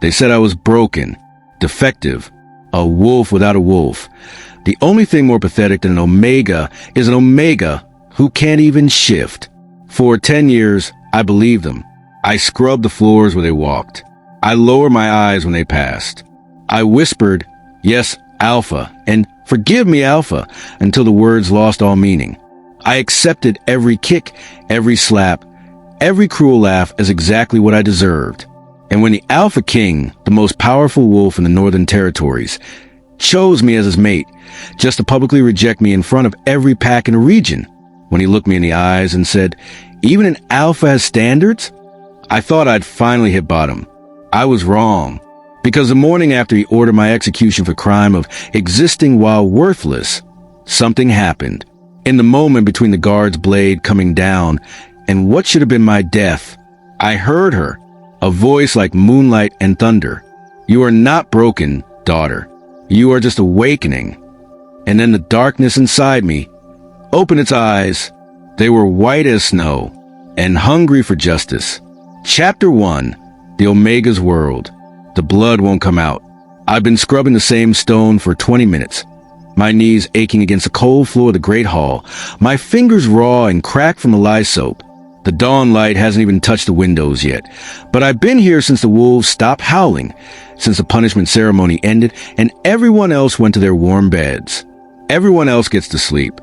They said I was broken, defective, a wolf without a wolf. The only thing more pathetic than an Omega is an Omega who can't even shift. For 10 years, I believed them. I scrubbed the floors where they walked. I lowered my eyes when they passed. I whispered, "Yes, Alpha," and "Forgive me, Alpha," until the words lost all meaning. I accepted every kick, every slap, every cruel laugh as exactly what I deserved. And when the Alpha King, the most powerful wolf in the Northern Territories, chose me as his mate, just to publicly reject me in front of every pack in the region, when he looked me in the eyes and said, "Even an alpha has standards?" I thought I'd finally hit bottom. I was wrong, because the morning after he ordered my execution for crime of existing while worthless, something happened. In the moment between the guard's blade coming down and what should have been my death, I heard her, a voice like moonlight and thunder. "You are not broken, daughter. You are just awakening." And then the darkness inside me opened its eyes. They were white as snow and hungry for justice. Chapter 1, The Omega's World. The blood won't come out. I've been scrubbing the same stone for 20 minutes. My knees aching against the cold floor of the great hall. My fingers raw and cracked from the lye soap. The dawn light hasn't even touched the windows yet. But I've been here since the wolves stopped howling, since the punishment ceremony ended and everyone else went to their warm beds. Everyone else gets to sleep.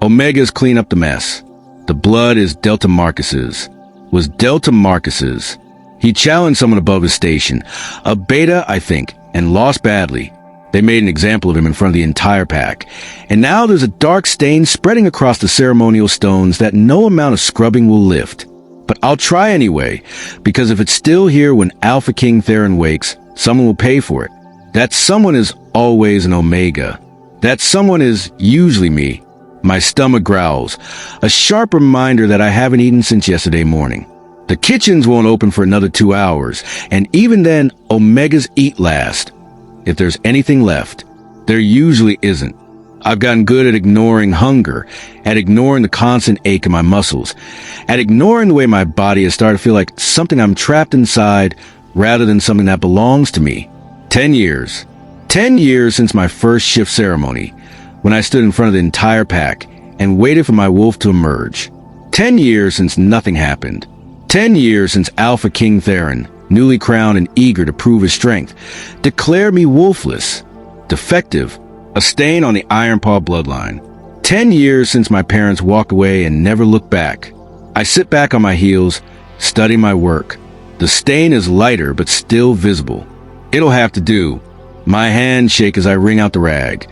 Omegas clean up the mess. The blood is Delta Marcus's. Was Delta Marcus's. He challenged someone above his station, a beta, I think, and lost badly. They made an example of him in front of the entire pack. And now there's a dark stain spreading across the ceremonial stones that no amount of scrubbing will lift. But I'll try anyway, because if it's still here when Alpha King Theron wakes, someone will pay for it. That someone is always an Omega. That someone is usually me. My stomach growls, a sharp reminder that I haven't eaten since yesterday morning. The kitchens won't open for another 2 hours, and even then, Omegas eat last. If there's anything left, there usually isn't. I've gotten good at ignoring hunger, at ignoring the constant ache in my muscles, at ignoring the way my body has started to feel like something I'm trapped inside rather than something that belongs to me. 10 years. 10 years since my first shift ceremony, when I stood in front of the entire pack and waited for my wolf to emerge. 10 years since nothing happened. 10 years since Alpha King Theron, newly crowned and eager to prove his strength, declared me wolfless, defective, a stain on the Ironpaw bloodline. 10 years since my parents walked away and never looked back. I sit back on my heels, study my work. The stain is lighter but still visible. It'll have to do. My hands shake as I wring out the rag.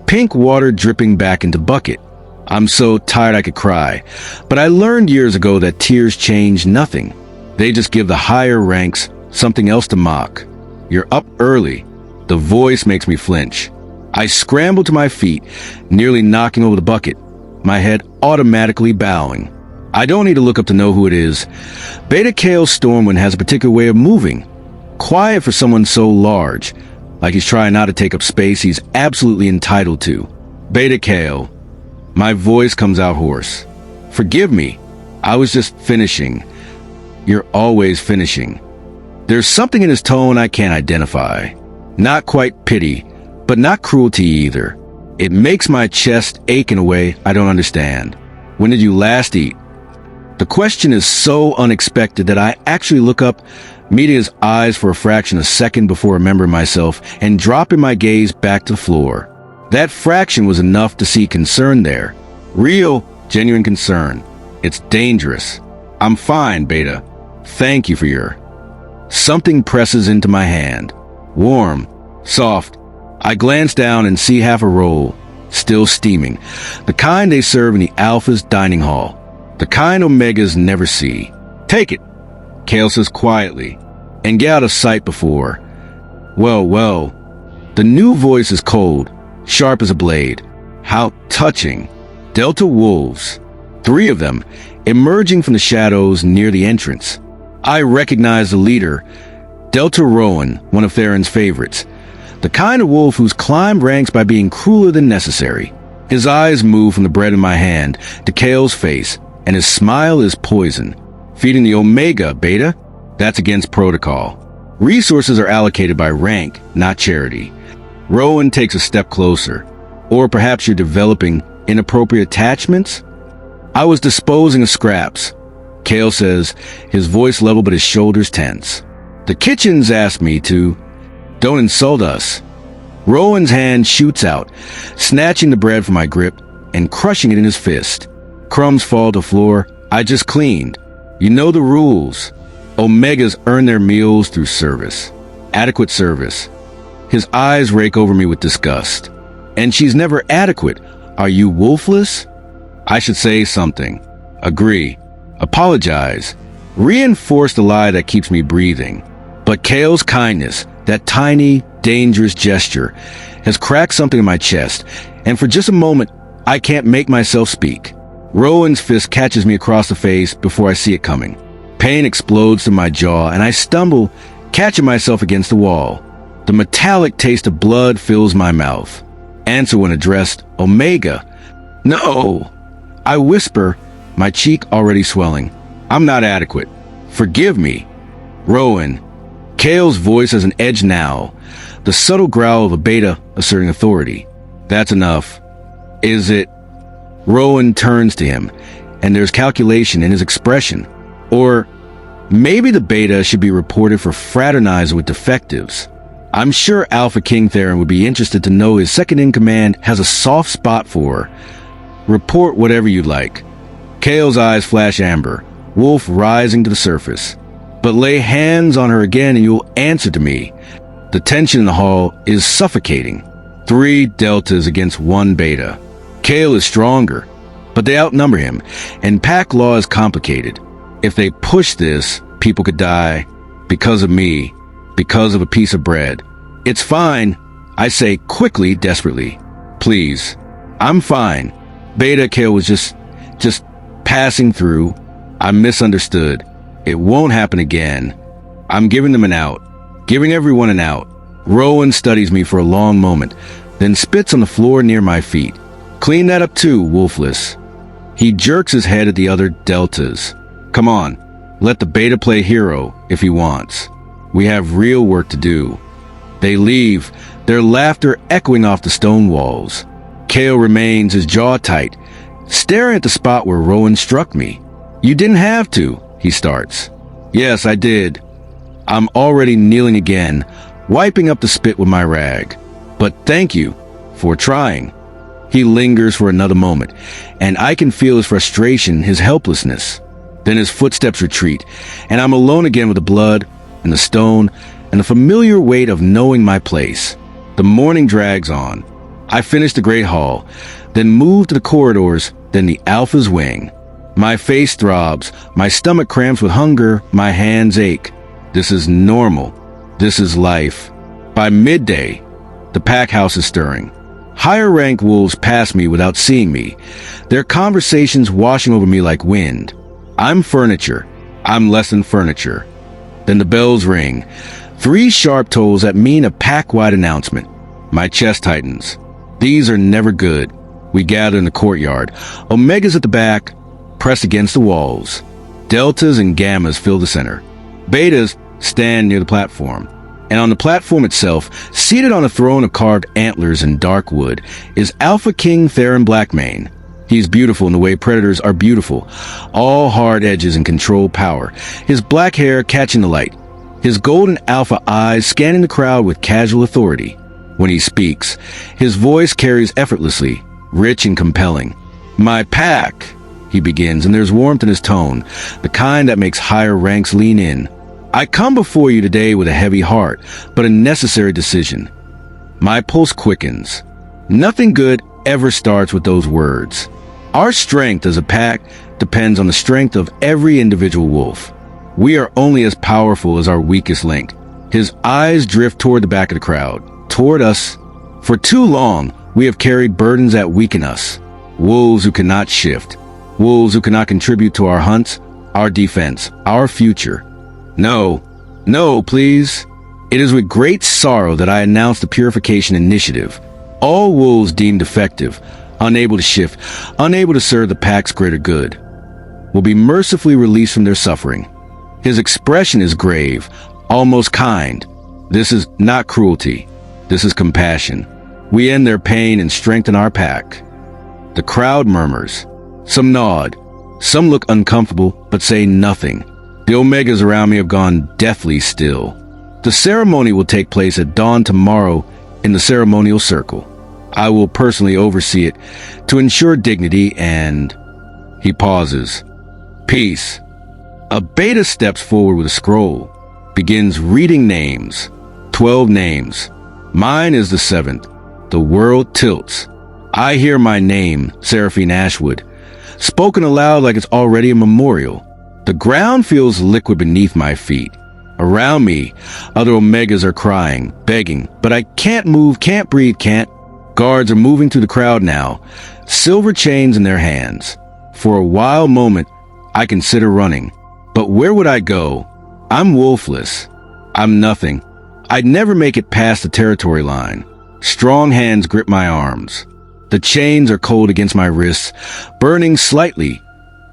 Pink water dripping back into bucket. I'm so tired I could cry, but I learned years ago that tears change nothing. They just give the higher ranks something else to mock. You're up early. The voice makes me flinch. I scramble to my feet, nearly knocking over the bucket, my head automatically bowing. I don't need to look up to know who it is. Beta Kale Stormwind has a particular way of moving. Quiet for someone so large, like he's trying not to take up space he's absolutely entitled to. Beta Kale. My voice comes out hoarse. Forgive me. I was just finishing. You're always finishing. There's something in his tone I can't identify. Not quite pity, but not cruelty either. It makes my chest ache in a way I don't understand. When did you last eat? The question is so unexpected that I actually look up, meeting his eyes for a fraction of a second before remembering myself and dropping my gaze back to the floor. That fraction was enough to see concern there. Real, genuine concern. It's dangerous. I'm fine, Beta. Thank you for your... Something presses into my hand. Warm, soft. I glance down and see half a roll, still steaming. The kind they serve in the Alpha's dining hall. The kind Omegas never see. Take it, Kale says quietly, and get out of sight before. Well. The new voice is cold, sharp as a blade. How touching. Delta wolves. 3 of them, emerging from the shadows near the entrance. I recognize the leader, Delta Rowan, one of Theron's favorites. The kind of wolf who's climbed ranks by being crueler than necessary. His eyes move from the bread in my hand to Kale's face, and his smile is poison. Feeding the Omega, Beta? That's against protocol. Resources are allocated by rank, not charity. Rowan takes a step closer. Or perhaps you're developing inappropriate attachments? I was disposing of scraps. Kale says, his voice level but his shoulders tense. The kitchen's asked me to. Don't insult us. Rowan's hand shoots out, snatching the bread from my grip and crushing it in his fist. Crumbs fall to the floor. I just cleaned. You know the rules. Omegas earn their meals through service. Adequate service. His eyes rake over me with disgust. And she's never adequate. Are you wolfless? I should say something. Agree. Apologize. Reinforce the lie that keeps me breathing. But Kale's kindness, that tiny, dangerous gesture, has cracked something in my chest, and for just a moment, I can't make myself speak. Rowan's fist catches me across the face before I see it coming. Pain explodes through my jaw, and I stumble, catching myself against the wall. The metallic taste of blood fills my mouth. Answer when addressed, Omega. No! I whisper, my cheek already swelling. I'm not adequate. Forgive me. Rowan. Kale's voice has an edge now, the subtle growl of a beta asserting authority. That's enough. Is it? Rowan turns to him, and there's calculation in his expression. Or maybe the beta should be reported for fraternizing with defectives. I'm sure Alpha King Theron would be interested to know his second-in-command has a soft spot for her. Report whatever you'd like. Kale's eyes flash amber, wolf rising to the surface. But lay hands on her again and you'll answer to me. The tension in the hall is suffocating. 3 deltas against 1 beta. Kale is stronger, but they outnumber him, and pack law is complicated. If they push this, people could die. Because of me. Because of a piece of bread. It's fine, I say quickly, desperately. Please. I'm fine. Beta Kale was just passing through. I'm misunderstood. It won't happen again. I'm giving them an out. Giving everyone an out. Rowan studies me for a long moment, then spits on the floor near my feet. Clean that up too, Wolfless. He jerks his head at the other deltas. Come on, let the beta play hero if he wants. We have real work to do. They leave, their laughter echoing off the stone walls. Kale remains, his jaw tight, staring at the spot where Rowan struck me. You didn't have to. He starts. Yes, I did. I'm already kneeling again, wiping up the spit with my rag. But thank you for trying. He lingers for another moment, and I can feel his frustration, his helplessness. Then his footsteps retreat, and I'm alone again with the blood and the stone and the familiar weight of knowing my place. The morning drags on. I finish the great hall, then move to the corridors, then the Alpha's wing. My face throbs, my stomach cramps with hunger, my hands ache. This is normal. This is life. By midday, the pack house is stirring. Higher-ranked wolves pass me without seeing me, their conversations washing over me like wind. I'm furniture. I'm less than furniture. Then the bells ring. 3 sharp tolls that mean a pack-wide announcement. My chest tightens. These are never good. We gather in the courtyard. Omegas at the back, pressed against the walls. Deltas and gammas fill the center. Betas stand near the platform. And on the platform itself, seated on a throne of carved antlers in dark wood, is Alpha King Theron Blackmane. He's beautiful in the way predators are beautiful, all hard edges and controlled power, his black hair catching the light, his golden alpha eyes scanning the crowd with casual authority. When he speaks, his voice carries effortlessly, rich and compelling. My pack, he begins, and there's warmth in his tone, the kind that makes higher ranks lean in. I come before you today with a heavy heart, but a necessary decision. My pulse quickens. Nothing good ever starts with those words. Our strength as a pack depends on the strength of every individual wolf. We are only as powerful as our weakest link. His eyes drift toward the back of the crowd, toward us. For too long, we have carried burdens that weaken us. Wolves who cannot shift. Wolves who cannot contribute to our hunts, our defense, our future. No, no, please. It is with great sorrow that I announce the Purification Initiative. All wolves deemed defective, unable to shift, unable to serve the pack's greater good, will be mercifully released from their suffering. His expression is grave, almost kind. This is not cruelty. This is compassion. We end their pain and strengthen our pack. The crowd murmurs. Some nod. Some look uncomfortable, but say nothing. The Omegas around me have gone deathly still. The ceremony will take place at dawn tomorrow in the ceremonial circle. I will personally oversee it to ensure dignity and... He pauses. Peace. A beta steps forward with a scroll, begins reading names. 12 names. Mine is the 7th. The world tilts. I hear my name, Seraphine Ashwood, spoken aloud like it's already a memorial. The ground feels liquid beneath my feet. Around me, other Omegas are crying, begging, but I can't move, can't breathe, can't. Guards are moving through the crowd now, silver chains in their hands. For a wild moment, I consider running. But where would I go? I'm Wolfless. I'm nothing. I'd never make it past the territory line. Strong hands grip my arms. The chains are cold against my wrists, burning slightly.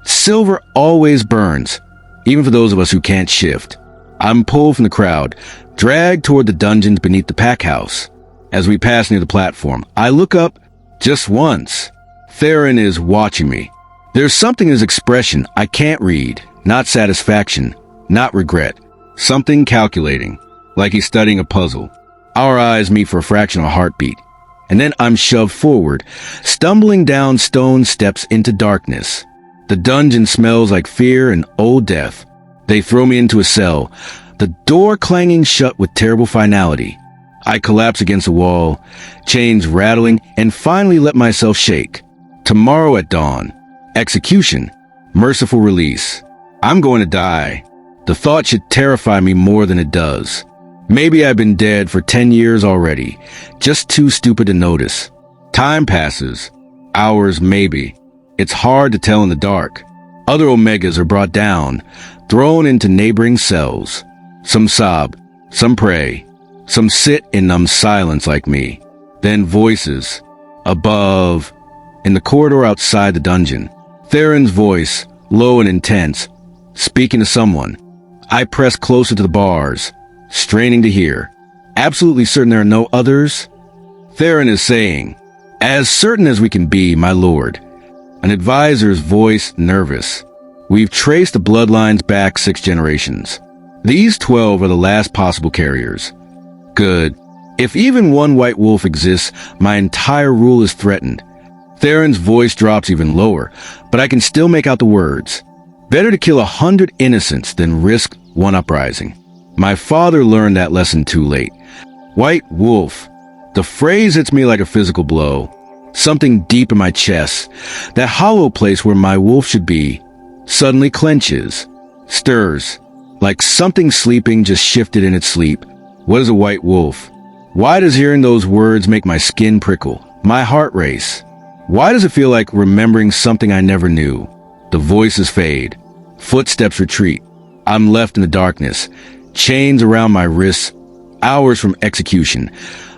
Silver always burns, even for those of us who can't shift. I'm pulled from the crowd, dragged toward the dungeons beneath the pack house. As we pass near the platform, I look up just once. Theron is watching me. There's something in his expression I can't read. Not satisfaction, not regret. Something calculating, like he's studying a puzzle. Our eyes meet for a fraction of a heartbeat. And then I'm shoved forward, stumbling down stone steps into darkness. The dungeon smells like fear and old death. They throw me into a cell, the door clanging shut with terrible finality. I collapse against the wall, chains rattling, and finally let myself shake. Tomorrow at dawn. Execution. Merciful release. I'm going to die. The thought should terrify me more than it does. Maybe I've been dead for 10 years already, just too stupid to notice. Time passes. Hours, maybe. It's hard to tell in the dark. Other Omegas are brought down, thrown into neighboring cells. Some sob, some pray, some sit in numb silence like me. Then voices. Above. In the corridor outside the dungeon. Theron's voice, low and intense, speaking to someone. I press closer to the bars, straining to hear. Absolutely certain there are no others. Theron is saying, as certain as we can be, my lord. An advisor's voice, nervous. We've traced the bloodlines back 6 generations. These 12 are the last possible carriers. Good. If even one white wolf exists, my entire rule is threatened. Theron's voice drops even lower, but I can still make out the words. Better to kill 100 innocents than risk one uprising. My father learned that lesson too late. White wolf. The phrase hits me like a physical blow. Something deep in my chest, that hollow place where my wolf should be, suddenly clenches, stirs, like something sleeping just shifted in its sleep. What is a white wolf? Why does hearing those words make my skin prickle, my heart race? Why does it feel like remembering something I never knew? The voices fade. Footsteps retreat. I'm left in the darkness, chains around my wrists, hours from execution,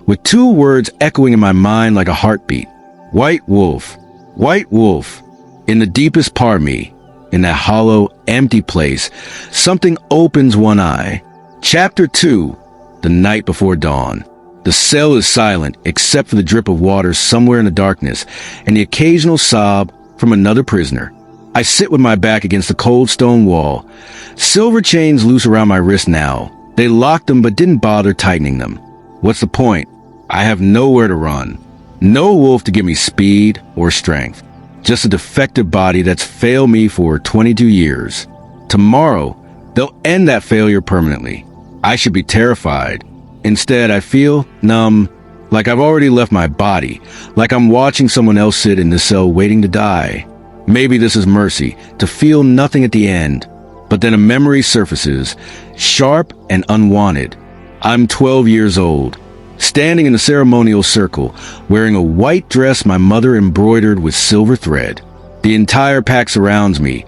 with 2 words echoing in my mind like a heartbeat. White wolf. White wolf. In the deepest part of me, in that hollow, empty place, something opens one eye. Chapter 2. The night before dawn. The cell is silent, except for the drip of water somewhere in the darkness, and the occasional sob from another prisoner. I sit with my back against the cold stone wall. Silver chains loose around my wrist now. They locked them but didn't bother tightening them. What's the point? I have nowhere to run. No wolf to give me speed or strength. Just a defective body that's failed me for 22 years. Tomorrow, they'll end that failure permanently. I should be terrified. Instead, I feel numb, like I've already left my body, like I'm watching someone else sit in this cell waiting to die. Maybe this is mercy, to feel nothing at the end. But then a memory surfaces, sharp and unwanted. I'm 12 years old, standing in the ceremonial circle, wearing a white dress my mother embroidered with silver thread. The entire pack surrounds me,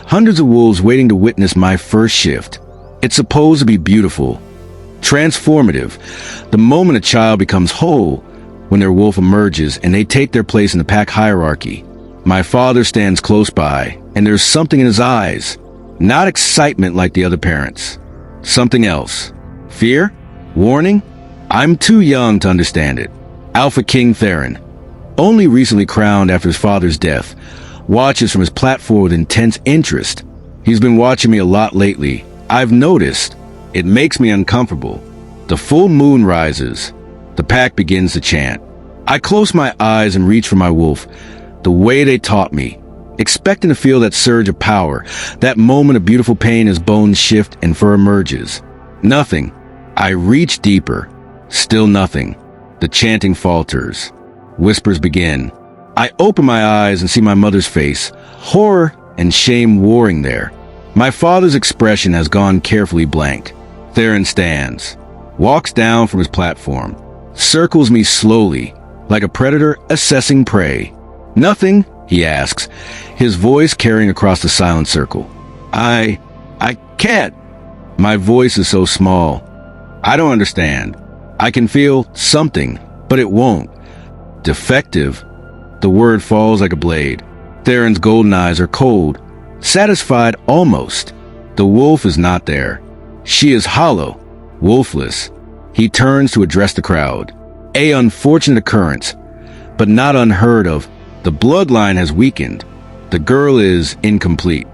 hundreds of wolves waiting to witness my first shift. It's supposed to be beautiful, transformative, the moment a child becomes whole, when their wolf emerges and they take their place in the pack hierarchy. My father stands close by, and there's something in his eyes, not excitement like the other parents. Something else. Fear? Warning? I'm too young to understand it. Alpha King Theron, only recently crowned after his father's death, watches from his platform with intense interest. He's been watching me a lot lately. I've noticed. It makes me uncomfortable. The full moon rises. The pack begins to chant. I close my eyes and reach for my wolf, the way they taught me, expecting to feel that surge of power, that moment of beautiful pain as bones shift and fur emerges. Nothing. I reach deeper. Still nothing. The chanting falters. Whispers begin. I open my eyes and see my mother's face, horror and shame warring there. My father's expression has gone carefully blank. Theron stands, walks down from his platform, circles me slowly, like a predator assessing prey. Nothing, he asks, his voice carrying across the silent circle. I can't. My voice is so small. I don't understand. I can feel something, but it won't. Defective. The word falls like a blade. Theron's golden eyes are cold, satisfied almost. The wolf is not there. She is hollow, wolfless. He turns to address the crowd. A unfortunate occurrence, but not unheard of. The bloodline has weakened. The girl is incomplete.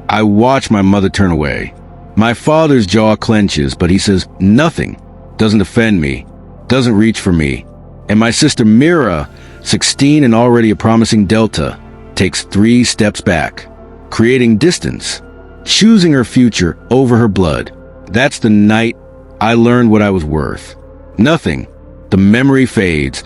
I watch my mother turn away. My father's jaw clenches, but he says nothing, doesn't offend me, doesn't reach for me. And my sister Mira, 16 and already a promising Delta, takes 3 steps back, creating distance, choosing her future over her blood. That's the night I learned what I was worth. Nothing. The memory fades,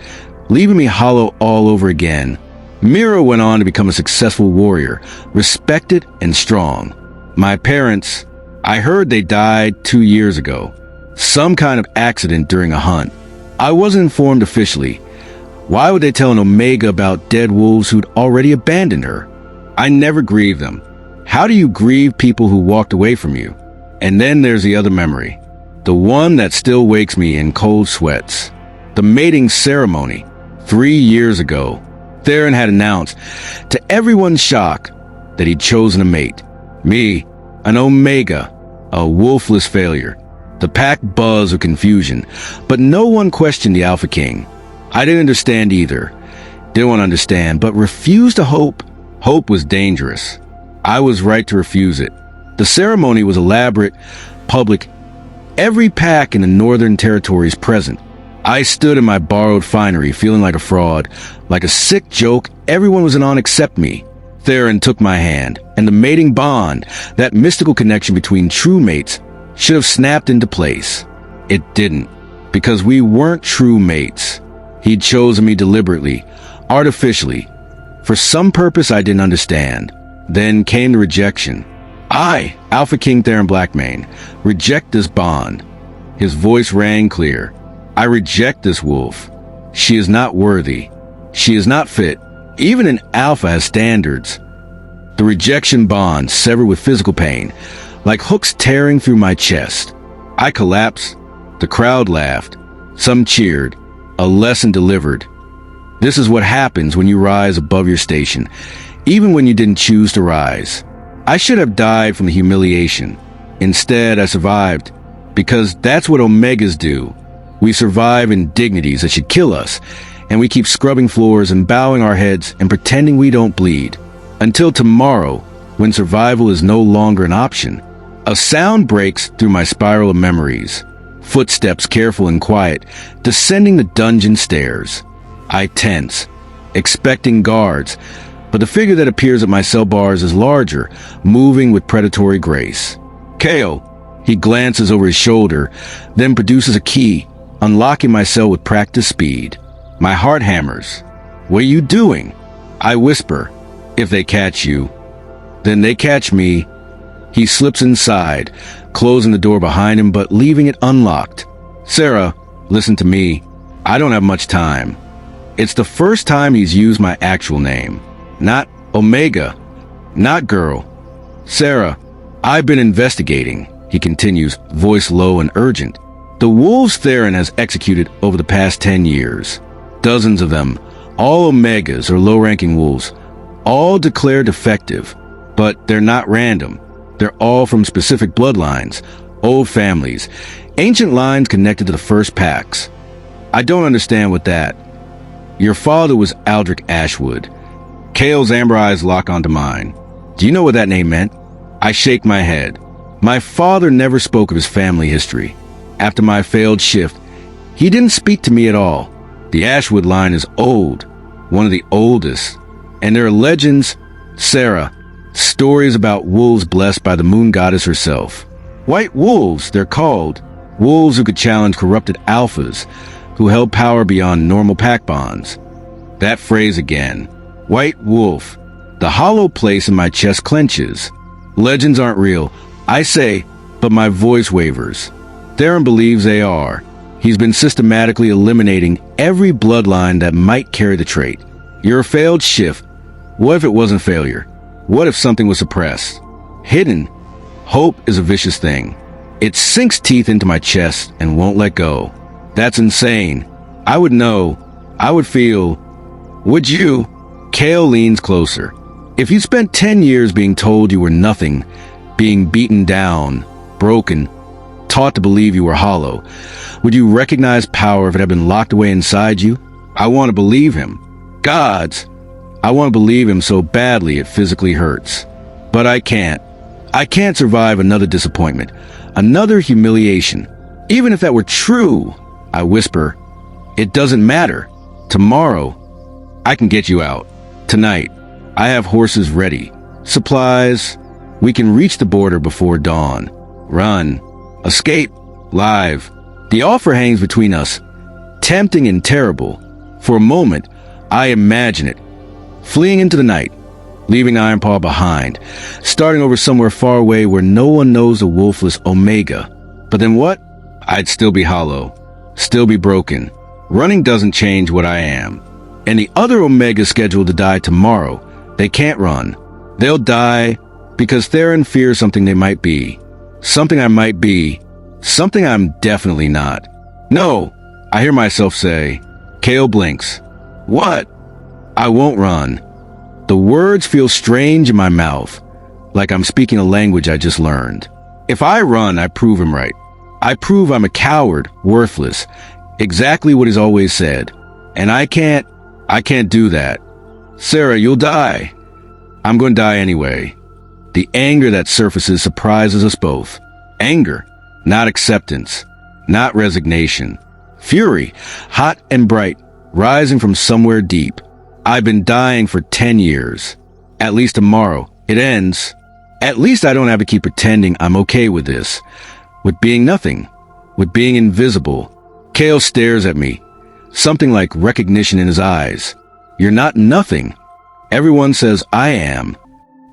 leaving me hollow all over again. Mira went on to become a successful warrior, respected and strong. My parents, I heard they died 2 years ago. Some kind of accident during a hunt. I wasn't informed officially. Why would they tell an Omega about dead wolves who'd already abandoned her? I never grieved them. How do you grieve people who walked away from you? And then there's the other memory. The one that still wakes me in cold sweats. The mating ceremony. 3 years ago, Theron had announced, to everyone's shock, that he'd chosen a mate. Me, an Omega, a wolfless failure. The pack buzzed with confusion, but no one questioned the Alpha King. I didn't understand either. Didn't want to understand, but refused to hope. Hope was dangerous. I was right to refuse it. The ceremony was elaborate, public. Every pack in the Northern Territories present. I stood in my borrowed finery, feeling like a fraud, like a sick joke. Everyone was in on except me. Theron took my hand, and the mating bond, that mystical connection between true mates, should have snapped into place. It didn't, because we weren't true mates. He'd chosen me deliberately, artificially, for some purpose I didn't understand. Then came the rejection. I, Alpha King Theron Blackmane, reject this bond. His voice rang clear. I reject this wolf. She is not worthy. She is not fit. Even an alpha has standards. The rejection bond severed with physical pain, like hooks tearing through my chest. I collapsed. The crowd laughed. Some cheered. A lesson delivered. This is what happens when you rise above your station, even when you didn't choose to rise. I should have died from the humiliation. Instead, I survived, because that's what Omegas do. We survive indignities that should kill us, and we keep scrubbing floors and bowing our heads and pretending we don't bleed. Until tomorrow, when survival is no longer an option. A sound breaks through my spiral of memories. Footsteps careful and quiet, descending the dungeon stairs. I tense, expecting guards, but the figure that appears at my cell bars is larger, moving with predatory grace. Kale, he glances over his shoulder, then produces a key, unlocking my cell with practiced speed. My heart hammers. What are you doing? I whisper. If they catch you, then they catch me. He slips inside, closing the door behind him but leaving it unlocked. Sera, listen to me. I don't have much time. It's the first time he's used my actual name. Not Omega. Not girl. Sera, I've been investigating, he continues, voice low and urgent. The wolves Theron has executed over the past 10 years. Dozens of them, all Omegas or low-ranking wolves, all declared defective, but they're not random. They're all from specific bloodlines, old families, Ancient lines connected to the first packs. I don't understand what that. Your father was Aldrich Ashwood. Kale's amber eyes lock onto mine. Do you know what that name meant? I shake my head. My father never spoke of his family history. After my failed shift, he didn't speak to me at all. The Ashwood line is old, one of the oldest, and there are legends, Sera, stories about wolves blessed by the moon goddess herself. White wolves, they're called. Wolves who could challenge corrupted alphas, who held power beyond normal pack bonds. That phrase again. White wolf. The hollow place in my chest clenches. Legends aren't real, I say, but my voice wavers. Theron believes they are. He's been systematically eliminating every bloodline that might carry the trait. You're a failed shift. What if it wasn't failure? What if something was suppressed? Hidden. Hope is a vicious thing. It sinks teeth into my chest and won't let go. That's insane. I would know. I would feel. Would you? Kale leans closer. If you spent 10 years being told you were nothing, being beaten down, broken, taught to believe you were hollow, would you recognize power if it had been locked away inside you? I want to believe him. Gods! I want to believe him so badly it physically hurts. But I can't. I can't survive another disappointment, another humiliation. Even if that were true, I whisper, it doesn't matter. Tomorrow, I can get you out. Tonight, I have horses ready. Supplies. We can reach the border before dawn. Run. Escape. Live. The offer hangs between us, tempting and terrible. For a moment, I imagine it. Fleeing into the night, leaving Ironpaw behind, starting over somewhere far away where no one knows the Wolfless Omega. But then what? I'd still be hollow, still be broken. Running doesn't change what I am. And the other Omegas scheduled to die tomorrow, they can't run. They'll die because Theron fears something they might be. Something I might be. Something I'm definitely not. No, I hear myself say. Kale blinks. What? I won't run. The words feel strange in my mouth, like I'm speaking a language I just learned. If I run, I prove him right. I prove I'm a coward, worthless, exactly what he's always said. And I can't do that. Sera, you'll die. I'm going to die anyway. The anger that surfaces surprises us both. Anger, not acceptance, not resignation. Fury, hot and bright, rising from somewhere deep. I've been dying for 10 years. At least tomorrow, it ends. At least I don't have to keep pretending I'm okay with this. With being nothing. With being invisible. Kale stares at me. Something like recognition in his eyes. You're not nothing. Everyone says I am.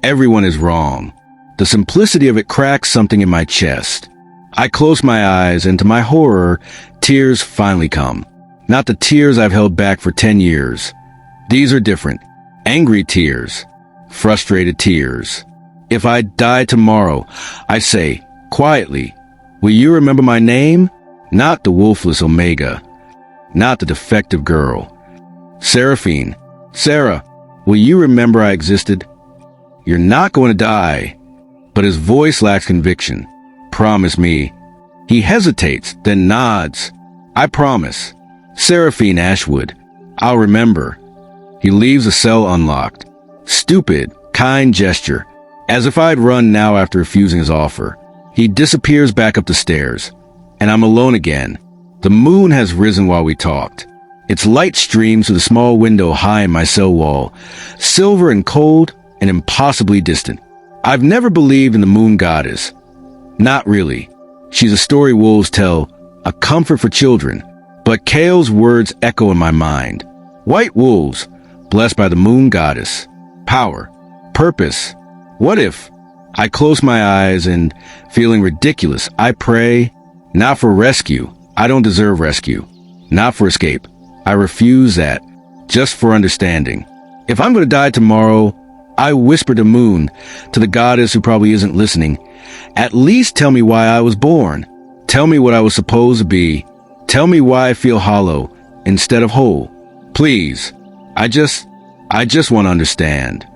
Everyone is wrong. The simplicity of it cracks something in my chest. I close my eyes, and to my horror, tears finally come. Not the tears I've held back for 10 years. These are different. Angry tears. Frustrated tears. If I die tomorrow, I say, quietly, will you remember my name? Not the Wolfless Omega. Not the defective girl. Seraphine. Sera, will you remember I existed? You're not going to die. But his voice lacks conviction. Promise me. He hesitates, then nods. I promise. Seraphine Ashwood. I'll remember. He leaves the cell unlocked. Stupid, kind gesture. As if I'd run now after refusing his offer. He disappears back up the stairs. And I'm alone again. The moon has risen while we talked. Its light streams through the small window high in my cell wall. Silver and cold and impossibly distant. I've never believed in the moon goddess. Not really. She's a story wolves tell, a comfort for children. But Kale's words echo in my mind. White wolves, blessed by the moon goddess. Power. Purpose. What if? I close my eyes and, feeling ridiculous, I pray, not for rescue. I don't deserve rescue. Not for escape. I refuse that. Just for understanding. If I'm going to die tomorrow, I whisper to Moon, to the goddess who probably isn't listening, at least tell me why I was born. Tell me what I was supposed to be. Tell me why I feel hollow instead of whole. Please. I just want to understand.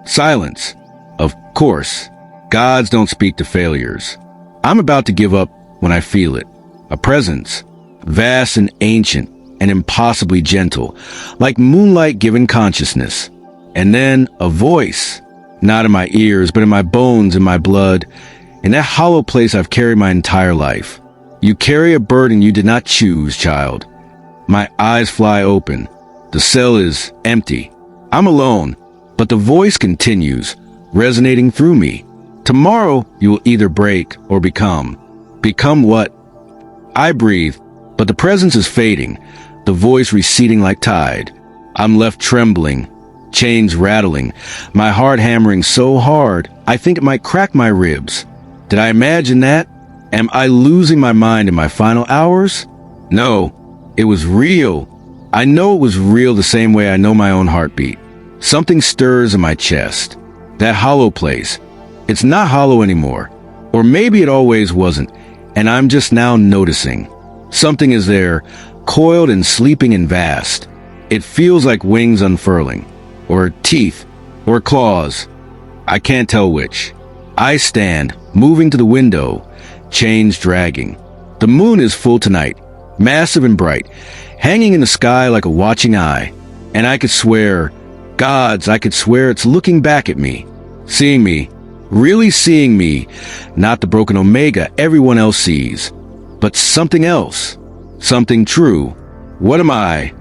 Silence. Of course. Gods don't speak to failures. I'm about to give up when I feel it. A presence, vast and ancient and impossibly gentle, like moonlight given consciousness. And then a voice, not in my ears, but in my bones, in my blood, in that hollow place I've carried my entire life. You carry a burden you did not choose, child. My eyes fly open. The cell is empty. I'm alone, but the voice continues, resonating through me. Tomorrow you will either break or become. Become what? I breathe, but the presence is fading, the voice receding like tide. I'm left trembling, chains rattling, my heart hammering so hard I think it might crack my ribs. Did I imagine that? Am I losing my mind in my final hours? No, it was real. I know it was real the same way I know my own heartbeat. Something stirs in my chest. That hollow place. It's not hollow anymore. Or maybe it always wasn't, and I'm just now noticing. Something is there, coiled and sleeping and vast. It feels like wings unfurling, or teeth, or claws. I can't tell which. I stand, moving to the window, chains dragging. The moon is full tonight, massive and bright, hanging in the sky like a watching eye. And I could swear, gods, I could swear it's looking back at me, seeing me, really seeing me, not the broken Omega everyone else sees, but something else, something true. What am I?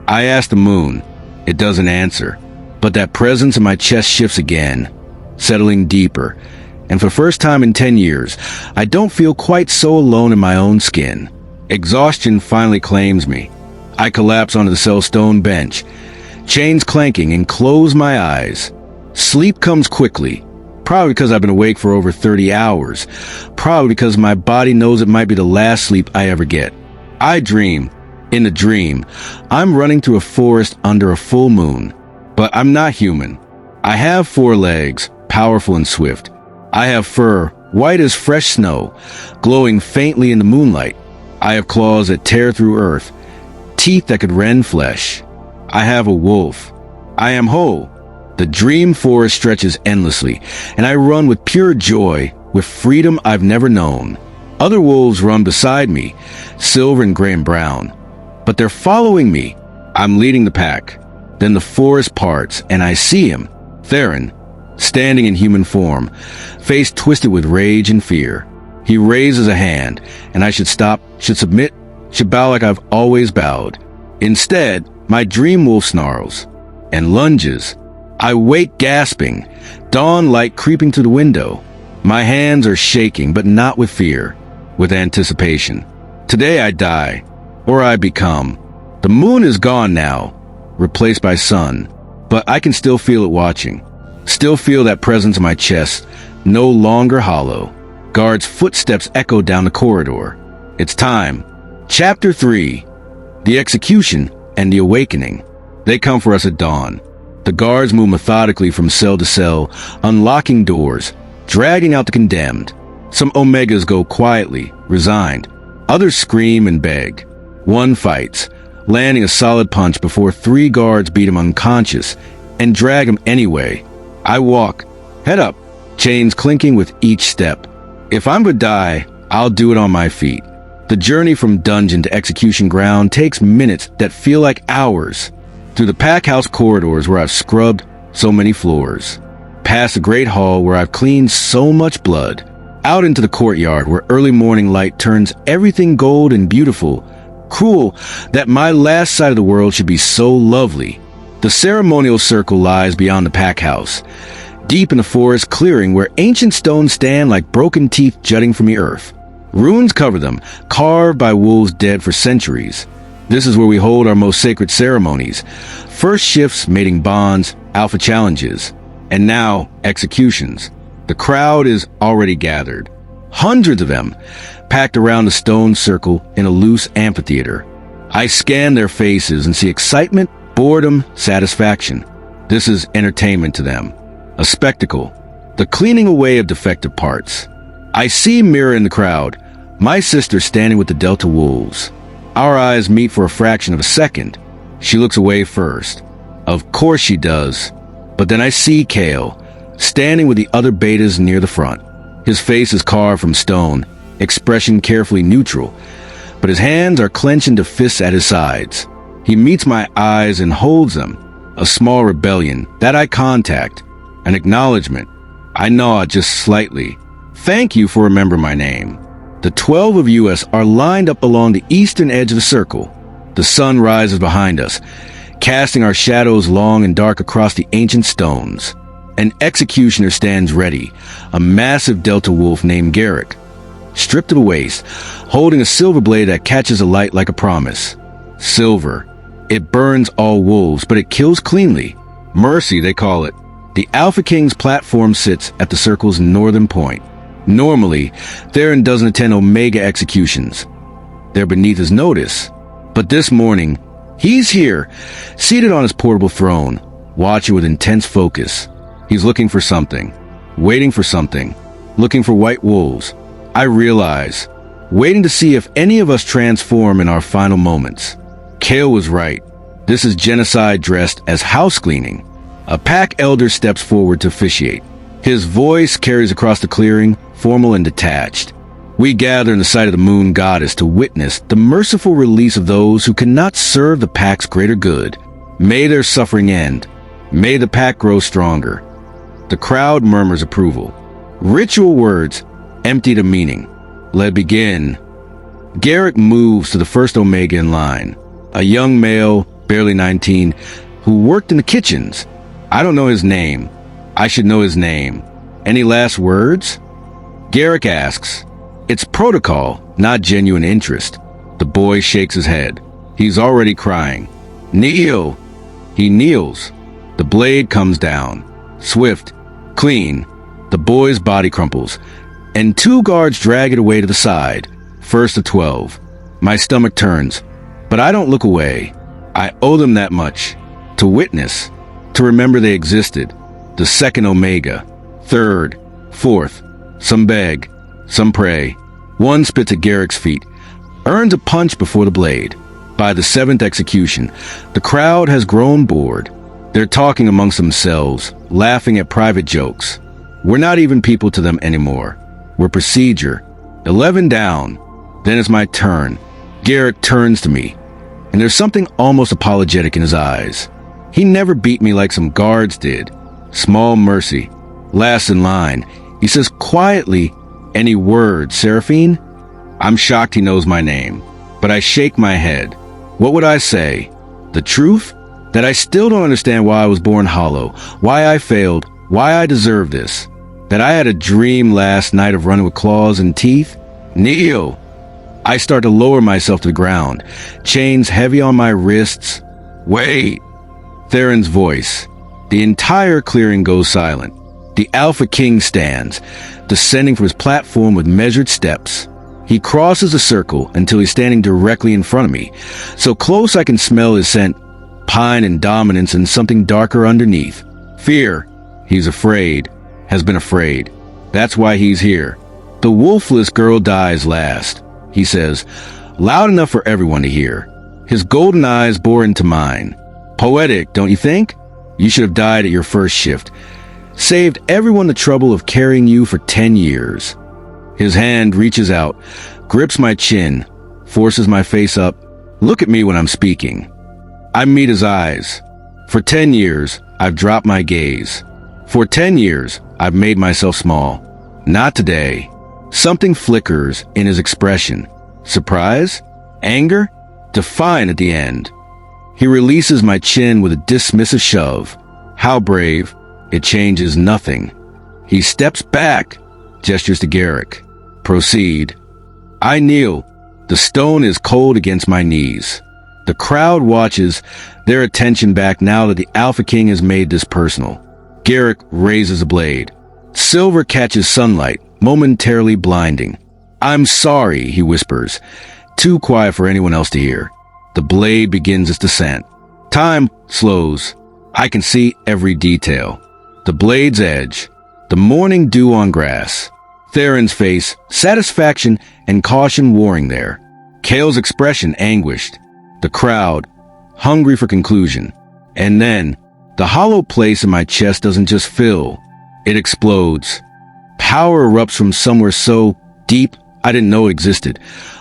I ask the moon. It doesn't answer, but that presence in my chest shifts again, settling deeper, and for the first time in 10 years, I don't feel quite so alone in my own skin. Exhaustion finally claims me. I collapse onto the cell stone bench, chains clanking, and close my eyes. Sleep comes quickly, probably because I've been awake for over 30 hours, probably because my body knows it might be the last sleep I ever get. I dream. In the dream, I'm running through a forest under a full moon, but I'm not human. I have 4 legs, powerful and swift. I have fur, white as fresh snow, glowing faintly in the moonlight. I have claws that tear through earth, teeth that could rend flesh. I have a wolf. I am whole. The dream forest stretches endlessly, and I run with pure joy, with freedom I've never known. Other wolves run beside me, silver and gray and brown. But they're following me. I'm leading the pack. Then the forest parts, and I see him, Theron, standing in human form, face twisted with rage and fear. He raises a hand, and I should stop, should submit, should bow like I've always bowed. Instead, my dream wolf snarls and lunges. I wake gasping, dawn light creeping through the window. My hands are shaking, but not with fear, with anticipation. Today I die, or I become. The moon is gone now, replaced by sun, but I can still feel it watching. Still feel that presence in my chest, no longer hollow. Guards' footsteps echo down the corridor. It's time. Chapter 3. The Execution and the Awakening. They come for us at dawn. The guards move methodically from cell to cell, unlocking doors, dragging out the condemned. Some Omegas go quietly, resigned. Others scream and beg. One fights, landing a solid punch before 3 guards beat him unconscious and drag him anyway. I walk, head up, chains clinking with each step. If I'm to die, I'll do it on my feet. The journey from dungeon to execution ground takes minutes that feel like hours. Through the pack house corridors where I've scrubbed so many floors. Past the great hall where I've cleaned so much blood. Out into the courtyard where early morning light turns everything gold and beautiful. Cruel that my last sight of the world should be so lovely. The ceremonial circle lies beyond the pack house, deep in the forest clearing where ancient stones stand like broken teeth jutting from the earth. Runes cover them, carved by wolves dead for centuries. This is where we hold our most sacred ceremonies. First shifts, mating bonds, alpha challenges, and now executions. The crowd is already gathered. Hundreds of them, packed around the stone circle in a loose amphitheater. I scan their faces and see excitement, boredom, satisfaction. This is entertainment to them. A spectacle. The cleaning away of defective parts. I see Mira in the crowd, my sister standing with the Delta Wolves. Our eyes meet for a fraction of a second. She looks away first. Of course she does. But then I see Kale, standing with the other betas near the front. His face is carved from stone, expression carefully neutral. but his hands are clenched into fists at his sides. He meets my eyes and holds them. A small rebellion, that eye contact, an acknowledgement. I nod just slightly. Thank you for remembering my name. The 12 of us are lined up along the eastern edge of the circle. The sun rises behind us, casting our shadows long and dark across the ancient stones. An executioner stands ready, a massive delta wolf named Garrick, stripped to the waist, holding a silver blade that catches a light like a promise. Silver. It burns all wolves, but it kills cleanly. Mercy, they call it. The Alpha King's platform sits at the circle's northern point. Normally, Theron doesn't attend Omega executions. They're beneath his notice. But this morning, he's here, seated on his portable throne, watching with intense focus. He's looking for something, waiting for something, looking for white wolves. I realize, waiting to see if any of us transform in our final moments. Kale was right. This is genocide dressed as house cleaning. A pack elder steps forward to officiate. His voice carries across the clearing, formal and detached. We gather in the sight of the moon goddess to witness the merciful release of those who cannot serve the pack's greater good. May their suffering end. May the pack grow stronger. The crowd murmurs approval. Ritual words, emptied of meaning. Let begin. Garrick moves to the first Omega in line. A young male, barely 19, who worked in the kitchens. I don't know his name. I should know his name. Any last words? Garrick asks. It's protocol, not genuine interest. The boy shakes his head. He's already crying. Kneel. He kneels. The blade comes down. Swift. Clean. The boy's body crumples, and 2 guards drag it away to the side. First of 12. My stomach turns, but I don't look away. I owe them that much. To witness. To remember they existed. The second Omega. Third. Fourth. Some beg. Some pray. One spits at Garrick's feet. Earns a punch before the blade. By the 7th execution, the crowd has grown bored. They're talking amongst themselves, laughing at private jokes. We're not even people to them anymore. We're procedure. 11 down. Then it's my turn. Garrick turns to me, and there's something almost apologetic in his eyes. He never beat me like some guards did. Small mercy. Last in line. He says quietly, any word, Seraphine? I'm shocked he knows my name, but I shake my head. What would I say? The truth? That I still don't understand why I was born hollow, why I failed, why I deserve this. That I had a dream last night of running with claws and teeth? Kneel! I start to lower myself to the ground, chains heavy on my wrists. Wait! Theron's voice. The entire clearing goes silent. The Alpha King stands, descending from his platform with measured steps. He crosses the circle until he's standing directly in front of me, so close I can smell his scent, pine and dominance and something darker underneath. Fear. He's afraid. Has been afraid. That's why he's here. The Wolfless girl dies last, he says, loud enough for everyone to hear. His golden eyes bore into mine. Poetic, don't you think? You should have died at your first shift. Saved everyone the trouble of carrying you for 10 years. His hand reaches out, grips my chin, forces my face up. Look at me when I'm speaking. I meet his eyes. For 10 years, I've dropped my gaze. For 10 years, I've made myself small. Not today. Something flickers in his expression. Surprise? Anger? Defiant at the end. He releases my chin with a dismissive shove. How brave. It changes nothing. He steps back, gestures to Garrick. Proceed. I kneel. The stone is cold against my knees. The crowd watches, their attention back now that the Alpha King has made this personal. Garrick raises a blade. Silver catches sunlight, momentarily blinding. I'm sorry, he whispers, too quiet for anyone else to hear. The blade begins its descent. Time slows. I can see every detail. The blade's edge, the morning dew on grass. Theron's face, satisfaction and caution warring there. Kale's expression anguished. The crowd, hungry for conclusion. And then, the hollow place in my chest doesn't just fill, it explodes. Power erupts from somewhere so deep I didn't know existed,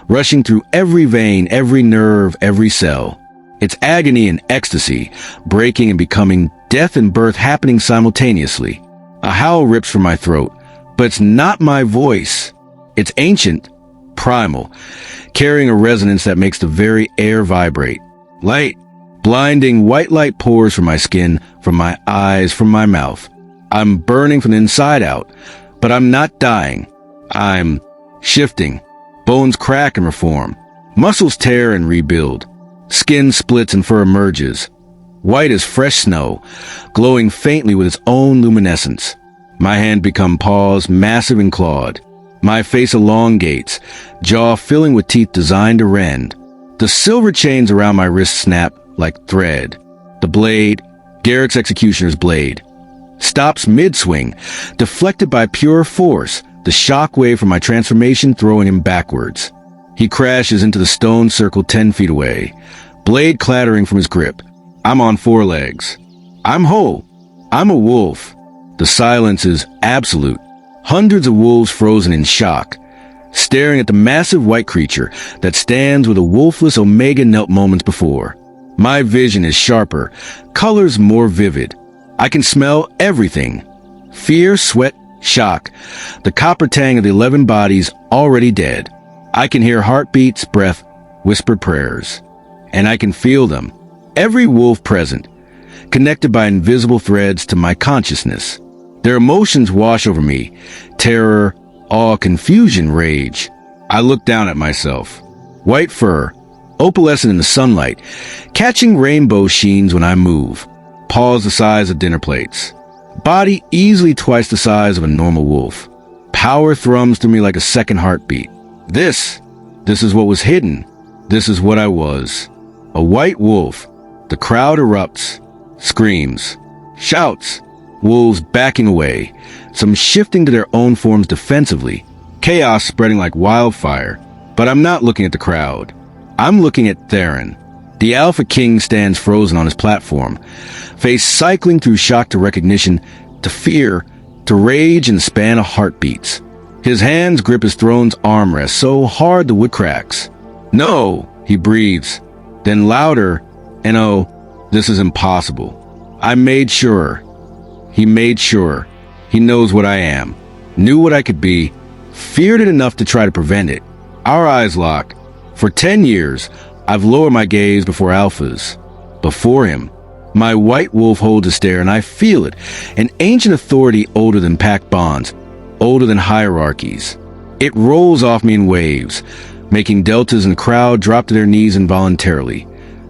rushing through every vein, every nerve, every cell. It's agony and ecstasy, breaking and becoming, death and birth happening simultaneously. A howl rips from my throat, but it's not my voice. It's ancient, primal, carrying a resonance that makes the very air vibrate. Light, blinding white light pours from my skin, from my eyes, from my mouth. I'm burning from the inside out, but I'm not dying. I'm shifting. Bones crack and reform. Muscles tear and rebuild. Skin splits and fur emerges. White as fresh snow, glowing faintly with its own luminescence. My hand becomes paws, massive and clawed. My face elongates, jaw filling with teeth designed to rend. The silver chains around my wrists snap like thread. The blade, Garrick's executioner's blade, stops mid-swing, deflected by pure force, the shockwave from my transformation throwing him backwards. He crashes into the stone circle 10 feet away, blade clattering from his grip. I'm on 4 legs. I'm whole. I'm a wolf. The silence is absolute. Hundreds of wolves frozen in shock, staring at the massive white creature that stands with a wolfless Omega knelt moments before. My vision is sharper, colors more vivid. I can smell everything. Fear, sweat, shock. The copper tang of the 11 bodies already dead. I can hear heartbeats, breath, whispered prayers. And I can feel them. Every wolf present, connected by invisible threads to my consciousness. Their emotions wash over me. Terror, awe, confusion, rage. I look down at myself. White fur, opalescent in the sunlight, catching rainbow sheens when I move. Paws the size of dinner plates. Body easily twice the size of a normal wolf. Power thrums through me like a second heartbeat. This is what was hidden. This is what I was. A white wolf. The crowd erupts, screams, shouts. Wolves backing away, some shifting to their own forms defensively, chaos spreading like wildfire. But I'm not looking at the crowd. I'm looking at Theron. The Alpha King stands frozen on his platform, face cycling through shock to recognition, to fear, to rage and span of heartbeats. His hands grip his throne's armrest so hard the wood cracks. No, he breathes. Then louder, and oh, this is impossible. I made sure. He made sure. He knows what I am, knew what I could be, feared it enough to try to prevent it. Our eyes lock. For 10 years, I've lowered my gaze before alphas. Before him, my white wolf holds a stare and I feel it, an ancient authority older than pact bonds, older than hierarchies. It rolls off me in waves, making deltas in the crowd drop to their knees involuntarily,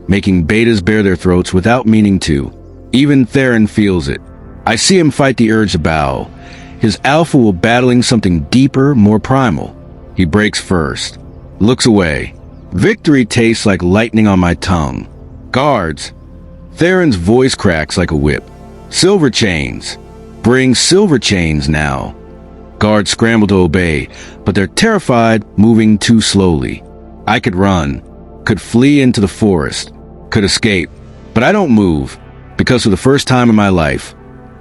making betas bare their throats without meaning to. Even Theron feels it. I see him fight the urge to bow. His alpha will battling something deeper, more primal. He breaks first, looks away. Victory tastes like lightning on my tongue. Guards. Theron's voice cracks like a whip. Silver chains. Bring silver chains now. Guards scramble to obey, but they're terrified, moving too slowly. I could run, could flee into the forest, could escape, but I don't move, because for the first time in my life,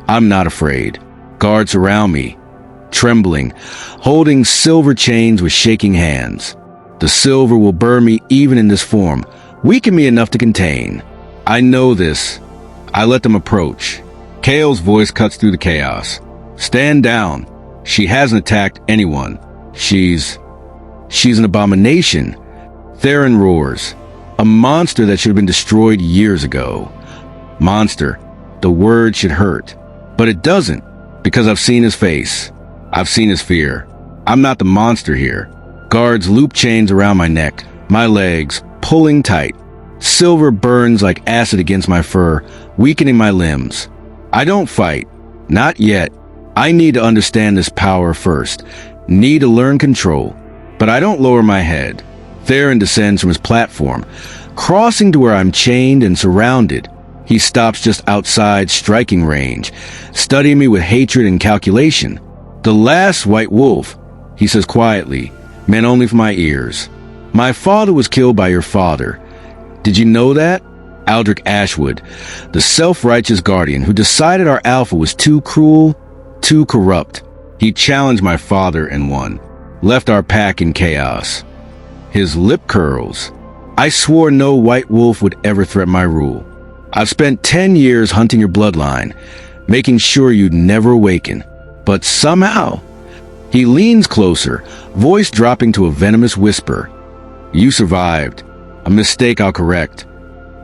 I'm not afraid. Guards surround me, trembling, holding silver chains with shaking hands. The silver will burn me even in this form, weaken me enough to contain. I know this. I let them approach. Kale's voice cuts through the chaos. Stand down. She hasn't attacked anyone. She's an abomination. Theron roars. A monster that should have been destroyed years ago. Monster. The word should hurt. But it doesn't, because I've seen his face. I've seen his fear. I'm not the monster here. Guards loop chains around my neck, my legs, pulling tight. Silver burns like acid against my fur, weakening my limbs. I don't fight. Not yet. I need to understand this power first. Need to learn control. But I don't lower my head. Theron descends from his platform, crossing to where I'm chained and surrounded. He stops just outside striking range, studying me with hatred and calculation. The last white wolf, he says quietly, meant only for my ears. My father was killed by your father. Did you know that? Aldrich Ashwood, the self-righteous guardian who decided our alpha was too cruel, too corrupt. He challenged my father and won. left our pack in chaos. His lip curls. I swore no white wolf would ever threaten my rule. I've spent 10 years hunting your bloodline, making sure you'd never awaken. But somehow, he leans closer, voice dropping to a venomous whisper. You survived. A mistake I'll correct.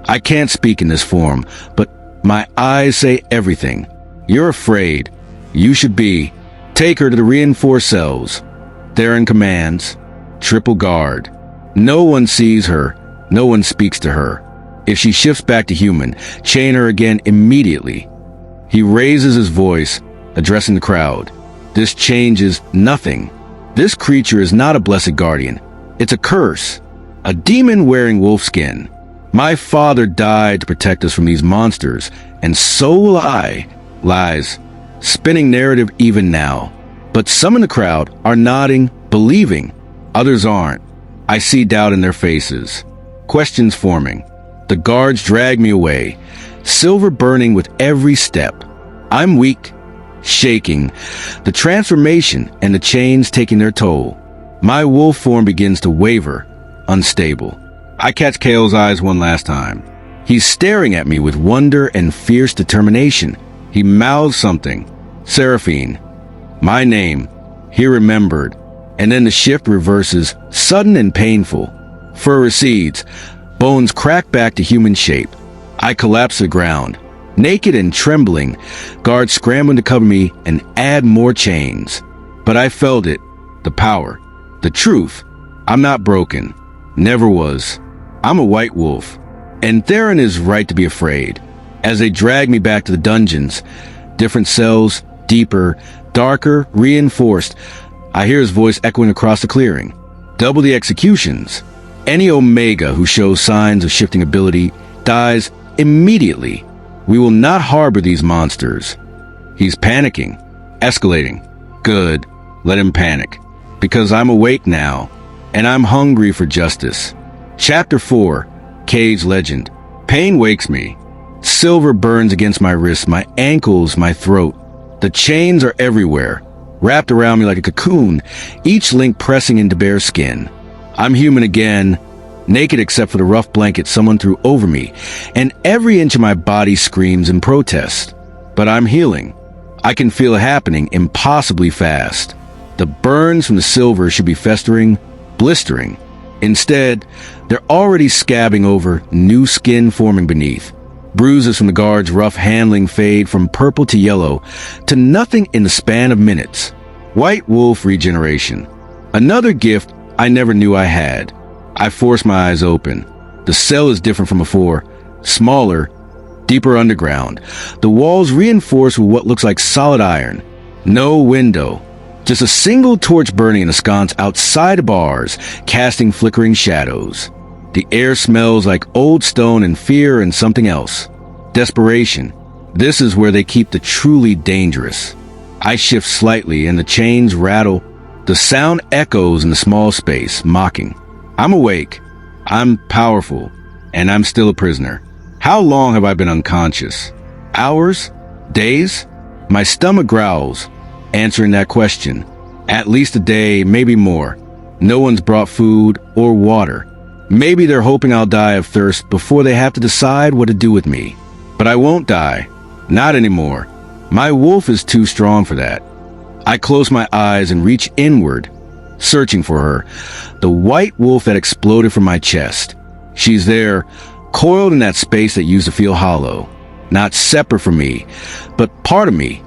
I can't speak in this form, but my eyes say everything. You're afraid. You should be. Take her to the reinforced cells. Theron commands. Triple guard. No one sees her. No one speaks to her. If she shifts back to human, chain her again immediately. He raises his voice, addressing the crowd. This changes nothing. This creature is not a blessed guardian. It's a curse. A demon wearing wolf skin. My father died to protect us from these monsters, and so will I. Lies. Spinning narrative even now. But some in the crowd are nodding, believing. Others aren't. I see doubt in their faces. Questions forming. The guards drag me away, silver burning with every step. I'm weak, shaking, the transformation and the chains taking their toll. My wolf form begins to waver, unstable. I catch Kale's eyes one last time. He's staring at me with wonder and fierce determination. He mouths something. Seraphine. My name. He remembered. And then the shift reverses, sudden and painful. Fur recedes. Bones crack back to human shape. I collapse to the ground. Naked and trembling, guards scrambling to cover me and add more chains. But I felt it. The power. The truth. I'm not broken. Never was. I'm a white wolf. And Theron is right to be afraid. As they drag me back to the dungeons, different cells, deeper, darker, reinforced, I hear his voice echoing across the clearing. Double the executions. Any Omega who shows signs of shifting ability dies immediately. We will not harbor these monsters. He's panicking, escalating. Good, let him panic. Because I'm awake now, and I'm hungry for justice. Chapter 4, Cave's Legend. Pain wakes me. Silver burns against my wrists, my ankles, my throat. The chains are everywhere, wrapped around me like a cocoon, each link pressing into bare skin. I'm human again, naked except for the rough blanket someone threw over me, and every inch of my body screams in protest. But I'm healing. I can feel it happening impossibly fast. The burns from the silver should be festering, blistering. Instead, they're already scabbing over, new skin forming beneath. Bruises from the guard's rough handling fade from purple to yellow to nothing in the span of minutes. White wolf regeneration. Another gift I never knew I had. I force my eyes open. The cell is different from before. Smaller, deeper underground. The walls reinforced with what looks like solid iron. No window. Just a single torch burning in a sconce outside the bars, casting flickering shadows. The air smells like old stone and fear and something else. Desperation. This is where they keep the truly dangerous. I shift slightly and the chains rattle. The sound echoes in the small space, mocking. I'm awake. I'm powerful. And I'm still a prisoner. How long have I been unconscious? Hours? Days? My stomach growls, answering that question. At least a day, maybe more. No one's brought food or water. Maybe they're hoping I'll die of thirst before they have to decide what to do with me. But I won't die. Not anymore. My wolf is too strong for that. I close my eyes and reach inward, searching for her. The white wolf that exploded from my chest. She's there, coiled in that space that used to feel hollow. Not separate from me, but part of me.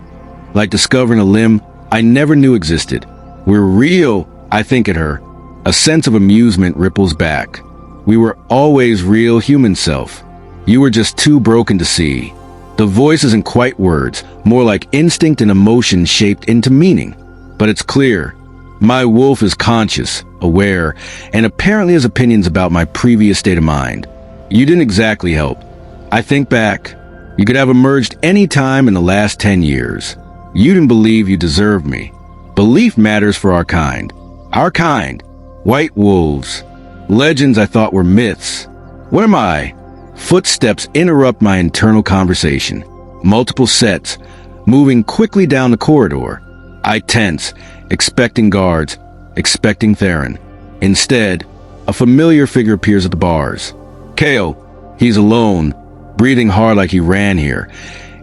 Like discovering a limb I never knew existed. We're real, I think at her. A sense of amusement ripples back. We were always real human self. You were just too broken to see. The voice isn't quite words, more like instinct and emotion shaped into meaning. But it's clear. My wolf is conscious, aware, and apparently has opinions about my previous state of mind. You didn't exactly help. I think back. You could have emerged any time in the last 10 years. You didn't believe you deserved me. Belief matters for our kind. Our kind. White wolves. Legends I thought were myths. What am I? Footsteps interrupt my internal conversation. Multiple sets, moving quickly down the corridor. I tense, expecting guards, expecting Theron. Instead, a familiar figure appears at the bars. Kale. He's alone, breathing hard like he ran here,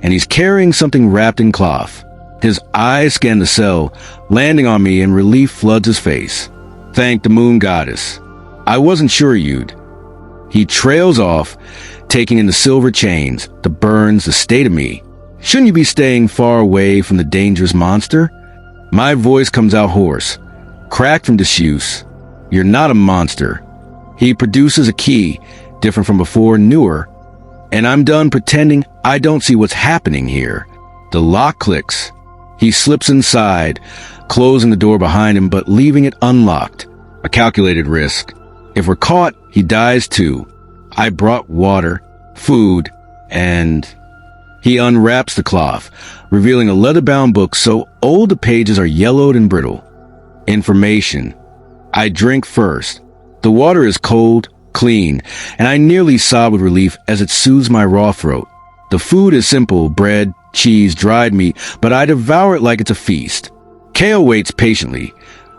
and he's carrying something wrapped in cloth. His eyes scan the cell, landing on me, and relief floods his face. Thank the moon goddess. I wasn't sure you'd. He trails off, taking in the silver chains, the burns, the state of me. Shouldn't you be staying far away from the dangerous monster? My voice comes out hoarse, cracked from disuse. You're not a monster. He produces a key, different from before, newer, and I'm done pretending I don't see what's happening here. The lock clicks. He slips inside, closing the door behind him but leaving it unlocked. A calculated risk. If we're caught, he dies too. I brought water, food, and... He unwraps the cloth, revealing a leather-bound book so old the pages are yellowed and brittle. Information. I drink first. The water is cold, clean, and I nearly sob with relief as it soothes my raw throat. The food is simple, bread, cheese, dried meat, but I devour it like it's a feast. Kale waits patiently,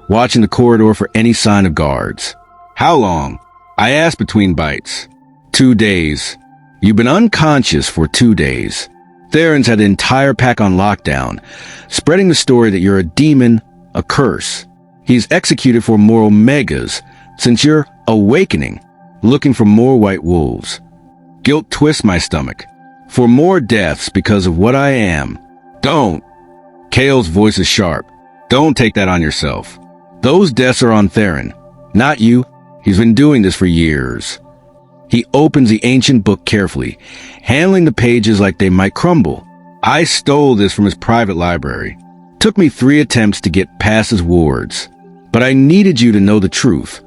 watching the corridor for any sign of guards. How long? I ask between bites. 2 days. You've been unconscious for 2 days. Theron's had the entire pack on lockdown, spreading the story that you're a demon, a curse. He's executed for more omegas, since you're awakening, looking for more white wolves. Guilt twists my stomach. For more deaths because of what I am. Don't. Kale's voice is sharp. Don't take that on yourself. Those deaths are on Theron, not you. He's been doing this for years. He opens the ancient book carefully, handling the pages like they might crumble. I stole this from his private library. Took me 3 attempts to get past his wards. But I needed you to know the truth.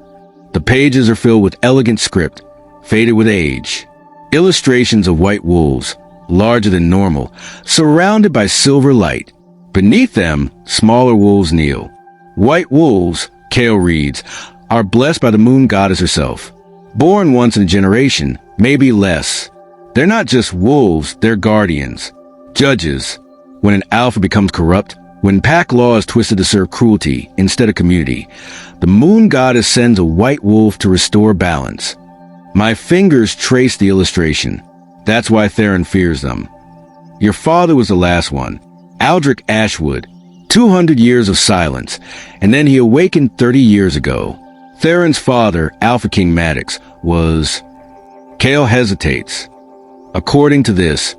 The pages are filled with elegant script, faded with age. Illustrations of white wolves, larger than normal, surrounded by silver light. Beneath them, smaller wolves kneel. White wolves, Kale reads, are blessed by the moon goddess herself. Born once in a generation, maybe less. They're not just wolves, they're guardians. Judges. When an alpha becomes corrupt, when pack law is twisted to serve cruelty instead of community, the moon goddess sends a white wolf to restore balance. My fingers trace the illustration. That's why Theron fears them. Your father was the last one, Aldrich Ashwood. 200 years of silence, and then he awakened 30 years ago. Theron's father, Alpha King Maddox, was... Kale hesitates. According to this,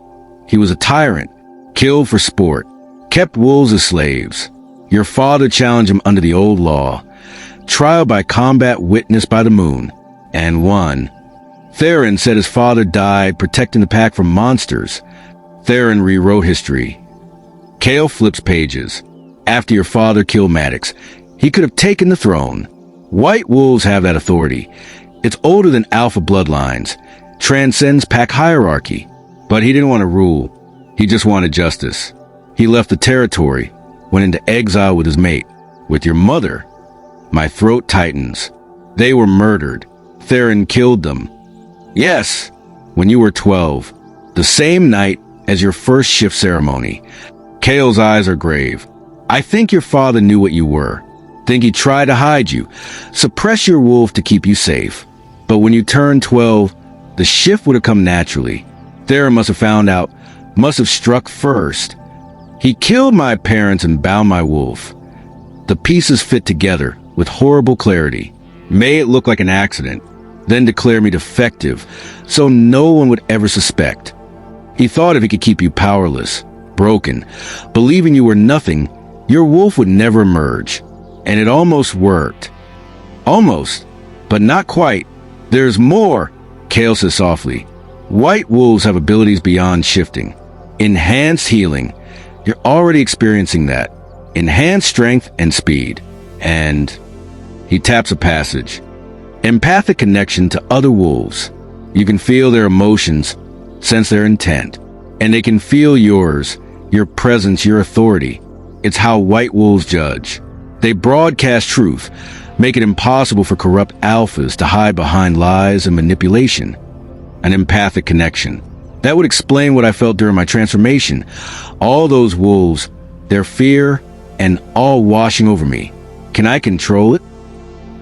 he was a tyrant, killed for sport, kept wolves as slaves. Your father challenged him under the old law. Trial by combat witnessed by the moon, and won. Theron said his father died protecting the pack from monsters. Theron rewrote history. Kale flips pages. After your father killed Maddox, he could have taken the throne. White wolves have that authority. It's older than alpha bloodlines, transcends pack hierarchy. But he didn't want to rule. He just wanted justice. He left the territory, went into exile with his mate, with your mother. My throat tightens. They were murdered. Theron killed them. Yes, when you were 12, the same night as your first shift ceremony. Kale's eyes are grave. I think your father knew what you were. Think he tried to hide you, suppress your wolf to keep you safe. But when you turned 12, the shift would have come naturally. Theron must have found out, must have struck first. He killed my parents and bound my wolf. The pieces fit together with horrible clarity. Made it look like an accident, then declare me defective, so no one would ever suspect. He thought if he could keep you powerless, broken, believing you were nothing, your wolf would never emerge. And it almost worked. Almost, but not quite. There's more, Kale says softly. White wolves have abilities beyond shifting. Enhanced healing. You're already experiencing that. Enhanced strength and speed. And he taps a passage. Empathic connection to other wolves. You can feel their emotions, sense their intent. And they can feel yours, your presence, your authority. It's how white wolves judge. They broadcast truth, make it impossible for corrupt alphas to hide behind lies and manipulation. An empathic connection. That would explain what I felt during my transformation. All those wolves, their fear, and all washing over me. Can I control it?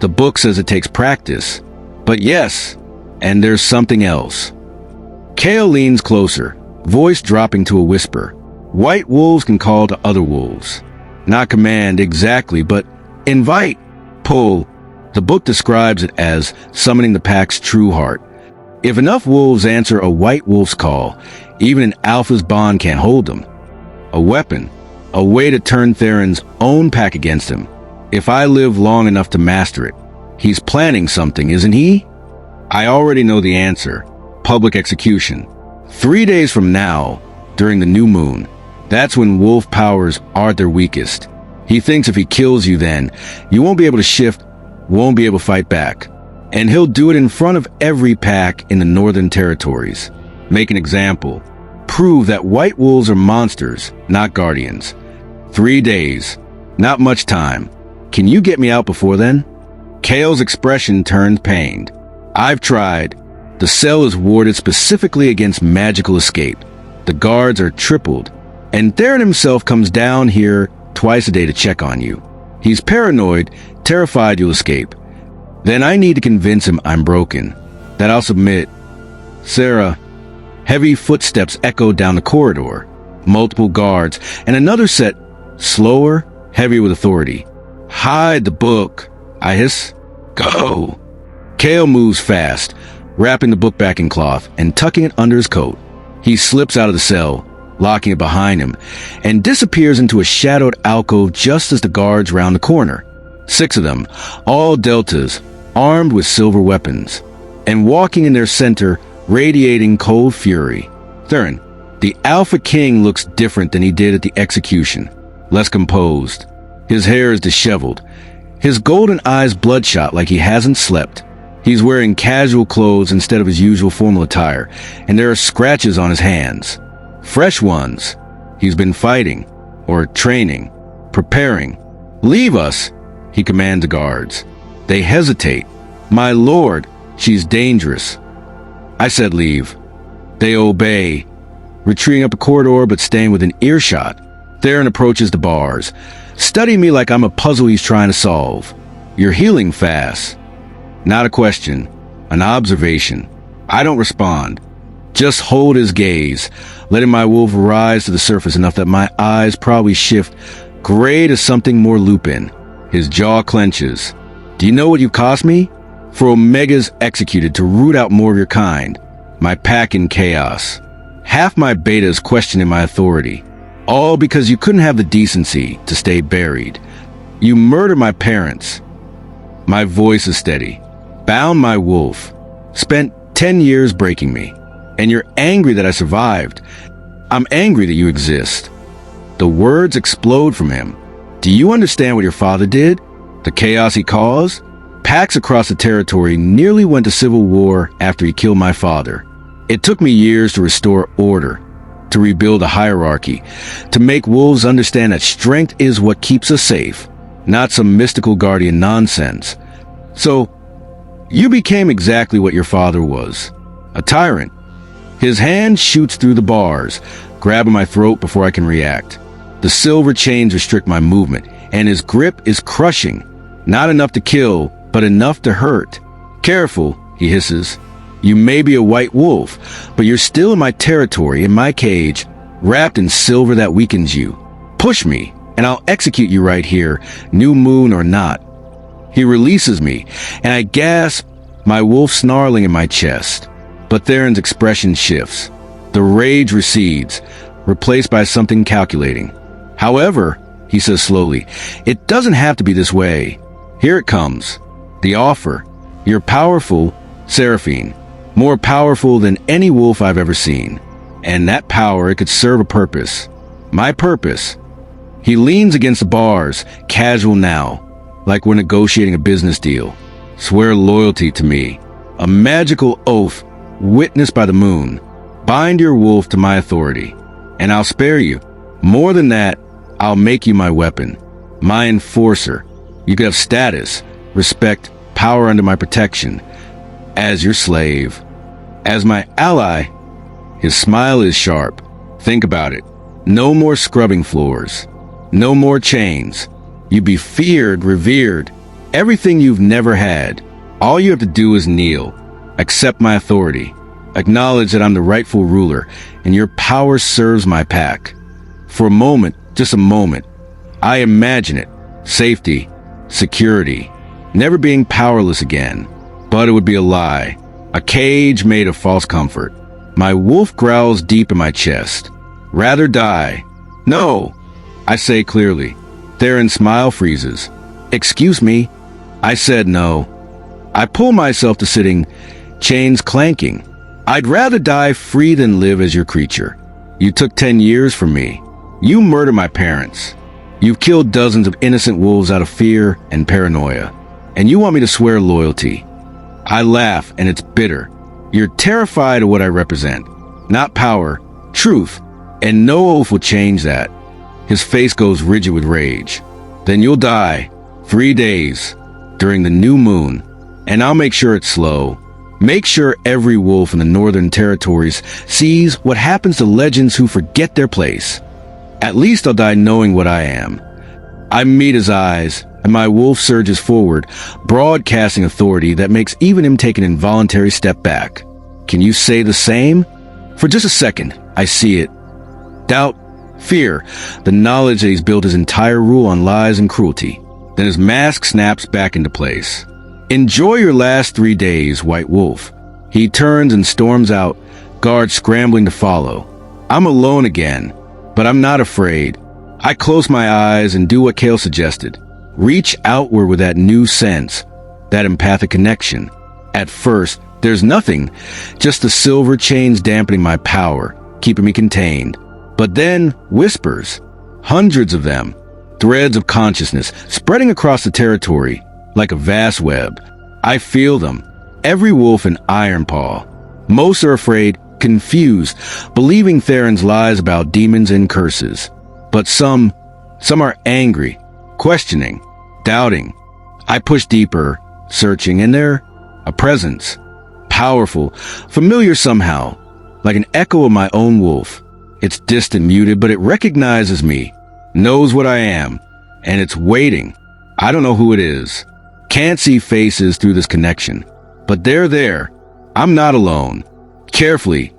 The book says it takes practice. But yes, and there's something else. Kale leans closer, voice dropping to a whisper. White wolves can call to other wolves. Not command exactly, but invite, pull. The book describes it as summoning the pack's true heart. If enough wolves answer a white wolf's call, even an alpha's bond can't hold them. A weapon, a way to turn Theron's own pack against him. If I live long enough to master it. He's planning something, isn't he? I already know the answer. Public execution. 3 days from now, during the new moon, that's when wolf powers are at their weakest. He thinks if he kills you then, you won't be able to shift, won't be able to fight back. And he'll do it in front of every pack in the northern territories. Make an example. Prove that white wolves are monsters, not guardians. 3 days. Not much time. Can you get me out before then? Kale's expression turned pained. I've tried. The cell is warded specifically against magical escape. The guards are tripled. And Theron himself comes down here twice a day to check on you. He's paranoid, terrified you'll escape. Then I need to convince him I'm broken, that I'll submit. Sera. Heavy footsteps echoed down the corridor. Multiple guards, and another set, slower, heavier with authority. Hide the book, I hiss. Go. Kale moves fast, wrapping the book back in cloth and tucking it under his coat. He slips out of the cell, locking it behind him, and disappears into a shadowed alcove just as the guards round the corner. 6 of them, all deltas, armed with silver weapons, and walking in their center, radiating cold fury. Theron, the Alpha King looks different than he did at the execution, less composed. His hair is disheveled, his golden eyes bloodshot like he hasn't slept. He's wearing casual clothes instead of his usual formal attire, and there are scratches on his hands. Fresh ones. He's been fighting, or training, preparing. Leave us, he commands the guards. They hesitate. My lord, she's dangerous. I said leave. They obey, retreating up a corridor but staying within earshot. Theron approaches the bars, studying me like I'm a puzzle he's trying to solve. You're healing fast. Not a question, an observation. I don't respond. Just hold his gaze, letting my wolf rise to the surface enough that my eyes probably shift gray to something more lupin. His jaw clenches. Do you know what you've cost me? For Omega's executed to root out more of your kind. My pack in chaos. Half my beta is questioning my authority. All because you couldn't have the decency to stay buried. You murdered my parents. My voice is steady. Bound my wolf. Spent 10 years breaking me. And you're angry that I survived. I'm angry that you exist. The words explode from him. Do you understand what your father did? The chaos he caused? Packs across the territory nearly went to civil war after he killed my father. It took me years to restore order, to rebuild a hierarchy, to make wolves understand that strength is what keeps us safe, not some mystical guardian nonsense. So, you became exactly what your father was, a tyrant. His hand shoots through the bars, grabbing my throat before I can react. The silver chains restrict my movement, and his grip is crushing. Not enough to kill, but enough to hurt. Careful, he hisses. You may be a white wolf, but you're still in my territory, in my cage, wrapped in silver that weakens you. Push me, and I'll execute you right here, new moon or not. He releases me, and I gasp, my wolf snarling in my chest. But Theron's expression shifts. The rage recedes, replaced by something calculating. However, he says slowly, it doesn't have to be this way. Here it comes. The offer. You're powerful, Seraphine. More powerful than any wolf I've ever seen. And that power, it could serve a purpose. My purpose. He leans against the bars, casual now, like we're negotiating a business deal. Swear loyalty to me. A magical oath, witnessed by the moon. Bind your wolf to my authority, and I'll spare you. More than that, I'll make you my weapon, my enforcer. You could have status, respect, power under my protection. As your slave. As my ally. His smile is sharp. Think about it. No more scrubbing floors. No more chains. You'd be feared, revered, everything you've never had. All you have to do is kneel, accept my authority, acknowledge that I'm the rightful ruler, and your power serves my pack. For a moment, just a moment, I imagine it. Safety, security, never being powerless again. But it would be a lie, a cage made of false comfort. My wolf growls deep in my chest. Rather die. No, I say clearly. Theron's smile freezes. Excuse me. I said no. I pull myself to sitting, chains clanking. I'd rather die free than live as your creature. You took 10 years from me. You murdered my parents. You've killed dozens of innocent wolves out of fear and paranoia. And you want me to swear loyalty. I laugh, and it's bitter. You're terrified of what I represent. Not power, truth. And no oath will change that. His face goes rigid with rage. Then you'll die. 3 days. During the new moon. And I'll make sure it's slow. Make sure every wolf in the Northern Territories sees what happens to legends who forget their place. At least I'll die knowing what I am. I meet his eyes, and my wolf surges forward, broadcasting authority that makes even him take an involuntary step back. Can you say the same? For just a second, I see it. Doubt, fear, the knowledge that he's built his entire rule on lies and cruelty. Then his mask snaps back into place. Enjoy your last 3 days, White Wolf. He turns and storms out, guards scrambling to follow. I'm alone again, but I'm not afraid. I close my eyes and do what Kale suggested. Reach outward with that new sense, that empathic connection. At first, there's nothing, just the silver chains dampening my power, keeping me contained. But then, whispers. Hundreds of them. Threads of consciousness spreading across the territory like a vast web. I feel them. Every wolf in Ironpaw. Most are afraid, confused, believing Theron's lies about demons and curses. But some are angry, questioning, doubting. I push deeper, searching, and there, a presence. Powerful, familiar somehow, like an echo of my own wolf. It's distant, muted, but it recognizes me, knows what I am, and it's waiting. I don't know who it is. Can't see faces through this connection, but they're there. I'm not alone. Carefully,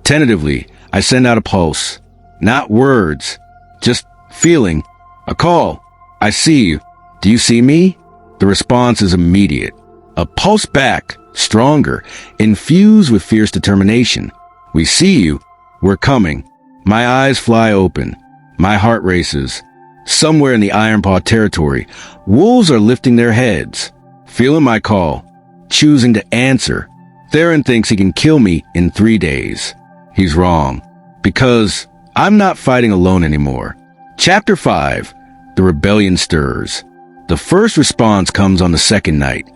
tentatively, I send out a pulse. Not words, just feeling. A call. I see you. Do you see me? The response is immediate. A pulse back, stronger, infused with fierce determination. We see you. We're coming. My eyes fly open. My heart races. Somewhere in the Ironpaw territory, wolves are lifting their heads, feeling my call, choosing to answer. Theron thinks he can kill me in 3 days. He's wrong, because I'm not fighting alone anymore. Chapter 5. The Rebellion Stirs. The first response comes on the second night.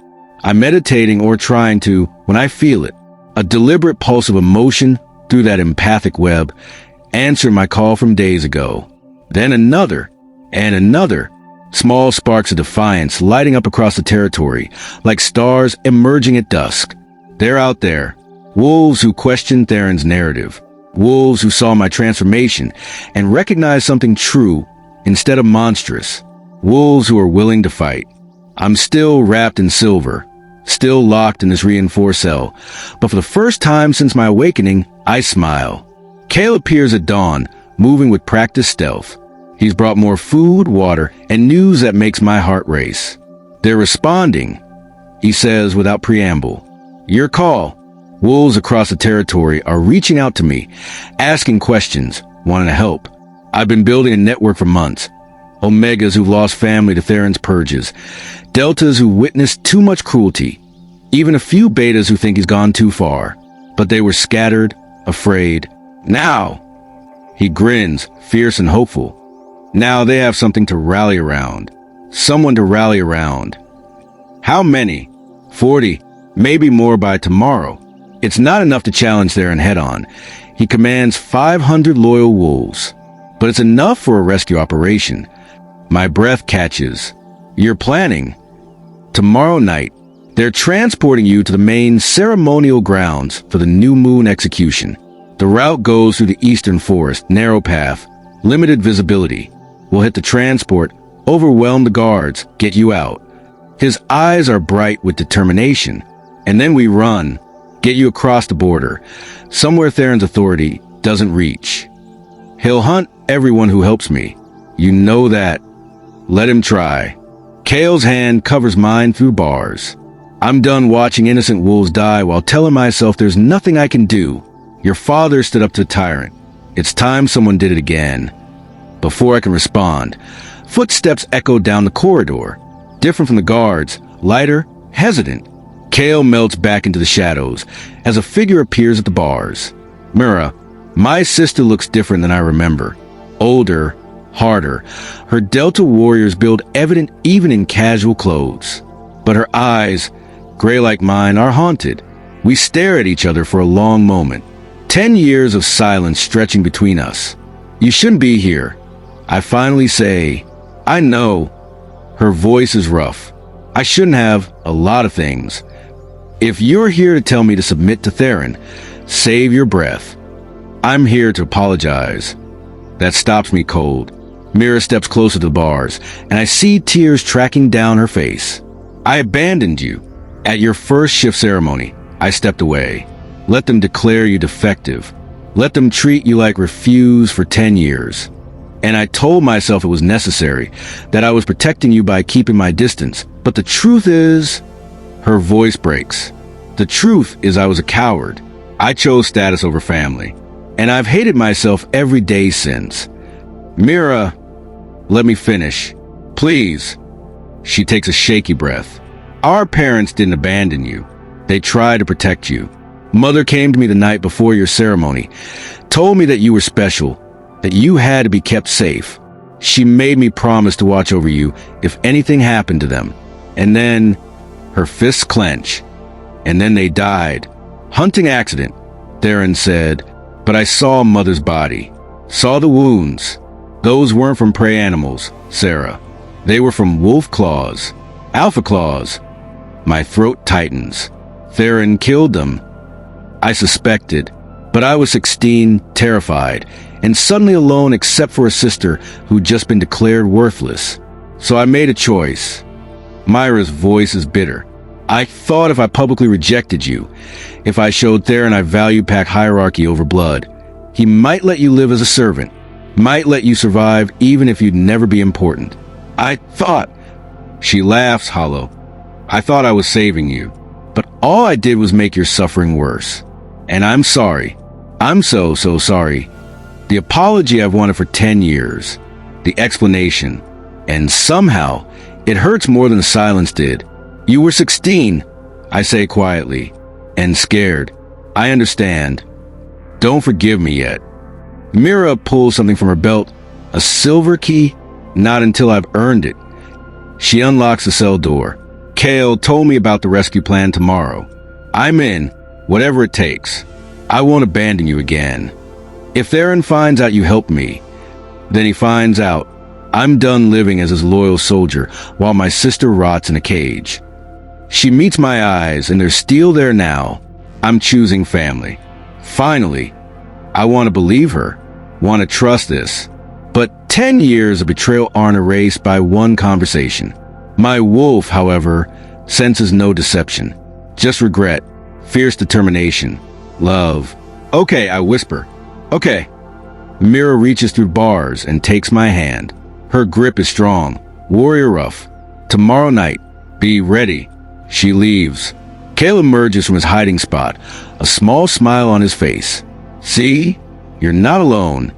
I'm meditating or trying to when I feel it. A deliberate pulse of emotion through that empathic web, answering my call from days ago. Then another. And another. Small sparks of defiance lighting up across the territory, like stars emerging at dusk. They're out there. Wolves who questioned Theron's narrative. Wolves who saw my transformation and recognized something true instead of monstrous. Wolves who are willing to fight. I'm still wrapped in silver, still locked in this reinforced cell, but for the first time since my awakening, I smile. Kale appears at dawn, moving with practiced stealth. He's brought more food, water, and news that makes my heart race. They're responding, he says without preamble. Your call. Wolves across the territory are reaching out to me, asking questions, wanting to help. I've been building a network for months. Omegas who've lost family to Theron's purges. Deltas who witnessed too much cruelty. Even a few betas who think he's gone too far. But they were scattered, afraid. Now, he grins, fierce and hopeful. Now they have something to rally around. Someone to rally around. How many? 40, maybe more by tomorrow. It's not enough to challenge Theron head-on. He commands 500 loyal wolves. But it's enough for a rescue operation. My breath catches. You're planning. Tomorrow night, they're transporting you to the main ceremonial grounds for the new moon execution. The route goes through the eastern forest, narrow path, limited visibility. We'll hit the transport, overwhelm the guards, get you out. His eyes are bright with determination. And then we run, get you across the border, somewhere Theron's authority doesn't reach. He'll hunt everyone who helps me. You know that. Let him try. Kale's hand covers mine through bars. I'm done watching innocent wolves die while telling myself there's nothing I can do. Your father stood up to the tyrant. It's time someone did it again. Before I can respond, footsteps echo down the corridor. Different from the guards, lighter, hesitant. Kale melts back into the shadows as a figure appears at the bars. Mira, my sister looks different than I remember. Older, harder. Her Delta warriors build evident even in casual clothes. But her eyes, gray like mine, are haunted. We stare at each other for a long moment. 10 years of silence stretching between us. You shouldn't be here. I finally say, I know. Her voice is rough. I shouldn't have a lot of things. If you're here to tell me to submit to Theron, save your breath. I'm here to apologize. That stops me cold. Mira steps closer to the bars, and I see tears tracking down her face. I abandoned you. At your first shift ceremony, I stepped away. Let them declare you defective. Let them treat you like refuse for 10 years. And I told myself it was necessary, that I was protecting you by keeping my distance. But the truth is... Her voice breaks. The truth is I was a coward. I chose status over family. And I've hated myself every day since. Mira, let me finish. Please. She takes a shaky breath. Our parents didn't abandon you. They tried to protect you. Mother came to me the night before your ceremony, told me that you were special, that you had to be kept safe. She made me promise to watch over you if anything happened to them. And then, her fists clench. And then they died. Hunting accident, Theron said, but I saw Mother's body. Saw the wounds. Those weren't from prey animals, Sera. They were from wolf claws. Alpha claws. My throat tightens. Theron killed them. I suspected, but I was 16, terrified, and suddenly alone except for a sister who'd just been declared worthless. So I made a choice. Myra's voice is bitter. I thought if I publicly rejected you, if I showed Theron I value pack hierarchy over blood, he might let you live as a servant, might let you survive even if you'd never be important. I thought... She laughs hollow. I thought I was saving you, but all I did was make your suffering worse. And I'm sorry. I'm so sorry. The apology I've wanted for 10 years. The explanation. And somehow, it hurts more than the silence did. You were 16, I say quietly, and scared. I understand. Don't forgive me yet. Mira pulls something from her belt. A silver key? Not until I've earned it. She unlocks the cell door. Kale told me about the rescue plan tomorrow. I'm in, whatever it takes. I won't abandon you again. If Theron finds out you helped me, then he finds out I'm done living as his loyal soldier while my sister rots in a cage. She meets my eyes and there's steel there now. I'm choosing family. Finally, I want to believe her, want to trust this. But 10 years of betrayal aren't erased by one conversation. My wolf, however, senses no deception. Just regret, fierce determination, love. Okay, I whisper. Okay. Mira reaches through bars and takes my hand. Her grip is strong, warrior rough. Tomorrow night, be ready. She leaves. Kale emerges from his hiding spot, a small smile on his face. See? You're not alone.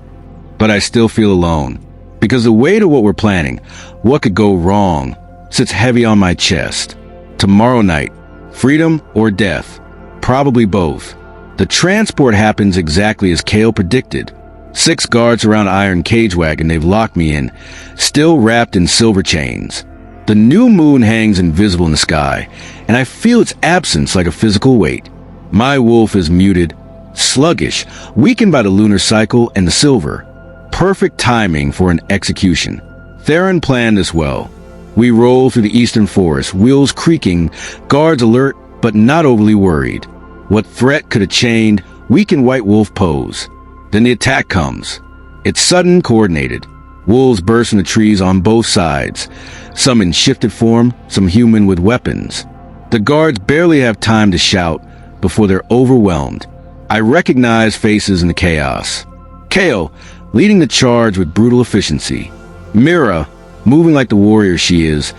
But I still feel alone. Because the weight of what we're planning, what could go wrong, sits heavy on my chest. Tomorrow night, freedom or death? Probably both. The transport happens exactly as Kale predicted. 6 guards around iron cage wagon they've locked me in, still wrapped in silver chains. The new moon hangs invisible in the sky, and I feel its absence like a physical weight. My wolf is muted, sluggish, weakened by the lunar cycle and the silver. Perfect timing for an execution. Theron planned this well. We roll through the eastern forest, wheels creaking, guards alert but not overly worried. What threat could have chained weakened White Wolf pose? Then the attack comes. It's sudden, coordinated. Wolves burst from the trees on both sides, some in shifted form, some human with weapons. The guards barely have time to shout before they're overwhelmed. I recognize faces in the chaos. Kale, leading the charge with brutal efficiency. Mira, moving like the warrior she is,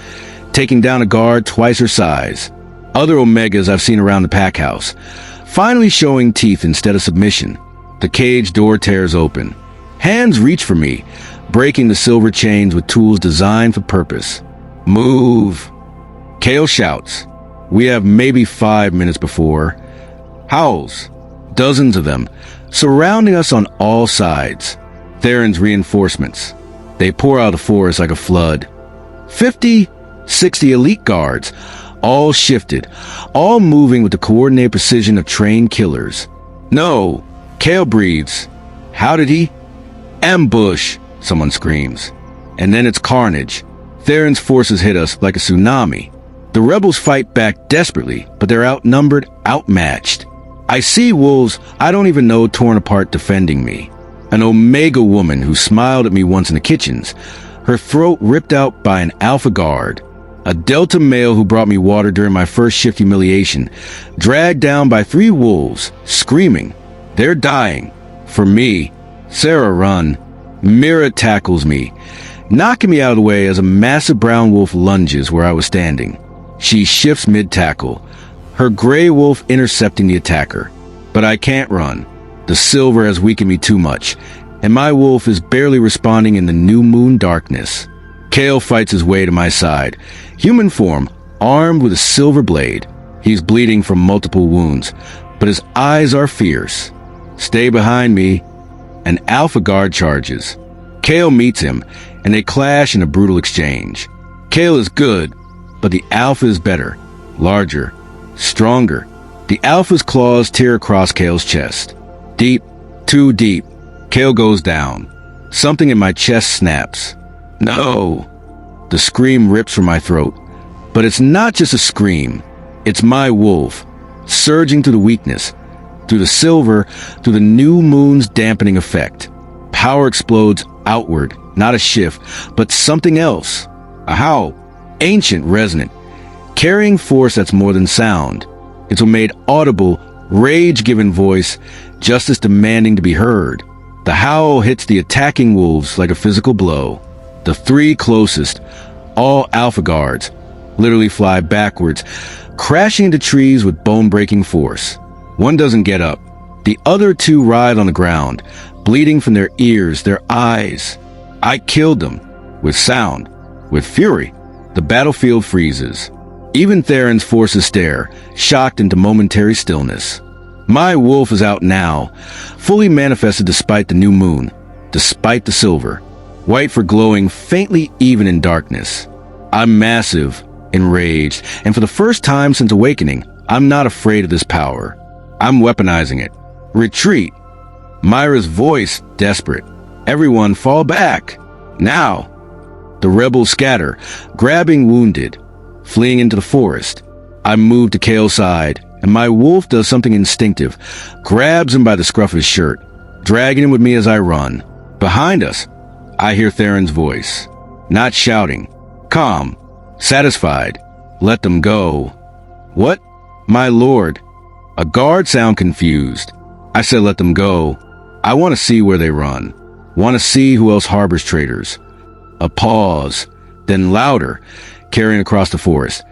taking down a guard twice her size. Other Omegas I've seen around the pack house, finally showing teeth instead of submission. The cage door tears open. Hands reach for me, breaking the silver chains with tools designed for purpose. Move! Kale shouts. We have maybe 5 minutes before. Howls. Dozens of them, surrounding us on all sides. Theron's reinforcements. They pour out of the forest like a flood. 50, 60 elite guards, all shifted, all moving with the coordinated precision of trained killers. No, Kale breathes. How did he? Ambush, someone screams. And then it's carnage. Theron's forces hit us like a tsunami. The rebels fight back desperately, but they're outnumbered, outmatched. I see wolves I don't even know torn apart defending me. An Omega woman who smiled at me once in the kitchens, her throat ripped out by an Alpha guard. A Delta male who brought me water during my first shift humiliation, dragged down by 3 wolves, screaming. They're dying. For me. Sera, run. Mira tackles me, knocking me out of the way as a massive brown wolf lunges where I was standing. She shifts mid-tackle, her gray wolf intercepting the attacker. But I can't run. The silver has weakened me too much, and my wolf is barely responding in the new moon darkness. Kale fights his way to my side, human form, armed with a silver blade. He's bleeding from multiple wounds, but his eyes are fierce. Stay behind me. An Alpha guard charges. Kale meets him, and they clash in a brutal exchange. Kale is good, but the Alpha is better, larger, stronger. The Alpha's claws tear across Kale's chest. Deep, too deep. Kale goes down. Something in my chest snaps. No! The scream rips from my throat. But it's not just a scream. It's my wolf, surging through the weakness, through the silver, through the new moon's dampening effect. Power explodes outward, not a shift, but something else. A howl, ancient, resonant, carrying force that's more than sound. It's a made audible, rage-given voice, justice demanding to be heard. The howl hits the attacking wolves like a physical blow. The 3 closest, all Alpha guards, literally fly backwards, crashing into trees with bone-breaking force. One doesn't get up. The other 2 writhe on the ground, bleeding from their ears, their eyes. I killed them. With sound. With fury. The battlefield freezes. Even Theron's forces stare, shocked into momentary stillness. My wolf is out now, fully manifested despite the new moon, despite the silver. White for glowing faintly even in darkness. I'm massive, enraged, and for the first time since awakening, I'm not afraid of this power. I'm weaponizing it. Retreat. Myra's voice, desperate. Everyone fall back. Now. The rebels scatter, grabbing wounded, fleeing into the forest. I move to Kale's side, and my wolf does something instinctive, grabs him by the scruff of his shirt, dragging him with me as I run. Behind us, I hear Theron's voice. Not shouting. Calm. Satisfied. Let them go. What? My lord. A guard sound confused. I said let them go. I want to see where they run. Want to see who else harbors traitors. A pause. Then louder, carrying across the forest.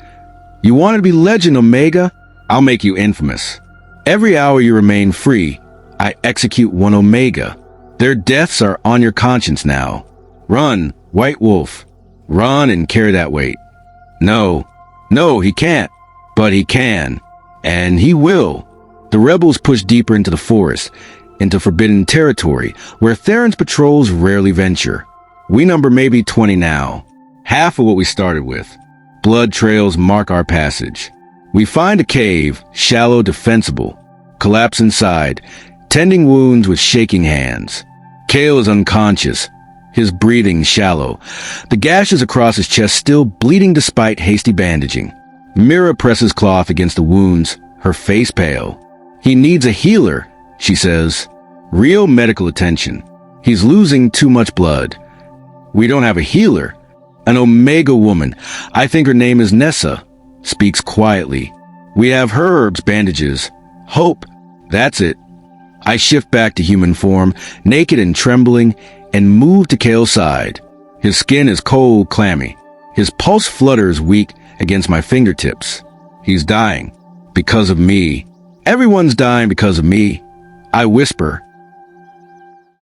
You wanted to be legend, Omega? I'll make you infamous. Every hour you remain free, I execute one Omega. Their deaths are on your conscience now. Run, White Wolf. Run and carry that weight. No, he can't. But he can. And he will. The rebels push deeper into the forest, into forbidden territory, where Theron's patrols rarely venture. We number maybe 20 now. Half of what we started with. Blood trails mark our passage. We find a cave, shallow, defensible. Collapse inside, tending wounds with shaking hands. Kale is unconscious, his breathing shallow. The gashes across his chest still bleeding despite hasty bandaging. Mira presses cloth against the wounds, her face pale. He needs a healer, she says. Real medical attention. He's losing too much blood. We don't have a healer. An Omega woman, I think her name is Nessa, speaks quietly. We have herbs, bandages, hope. That's it. I shift back to human form, naked and trembling, and move to Kale's side. His skin is cold, clammy. His pulse flutters weak against my fingertips. He's dying. Because of me. Everyone's dying because of me. I whisper,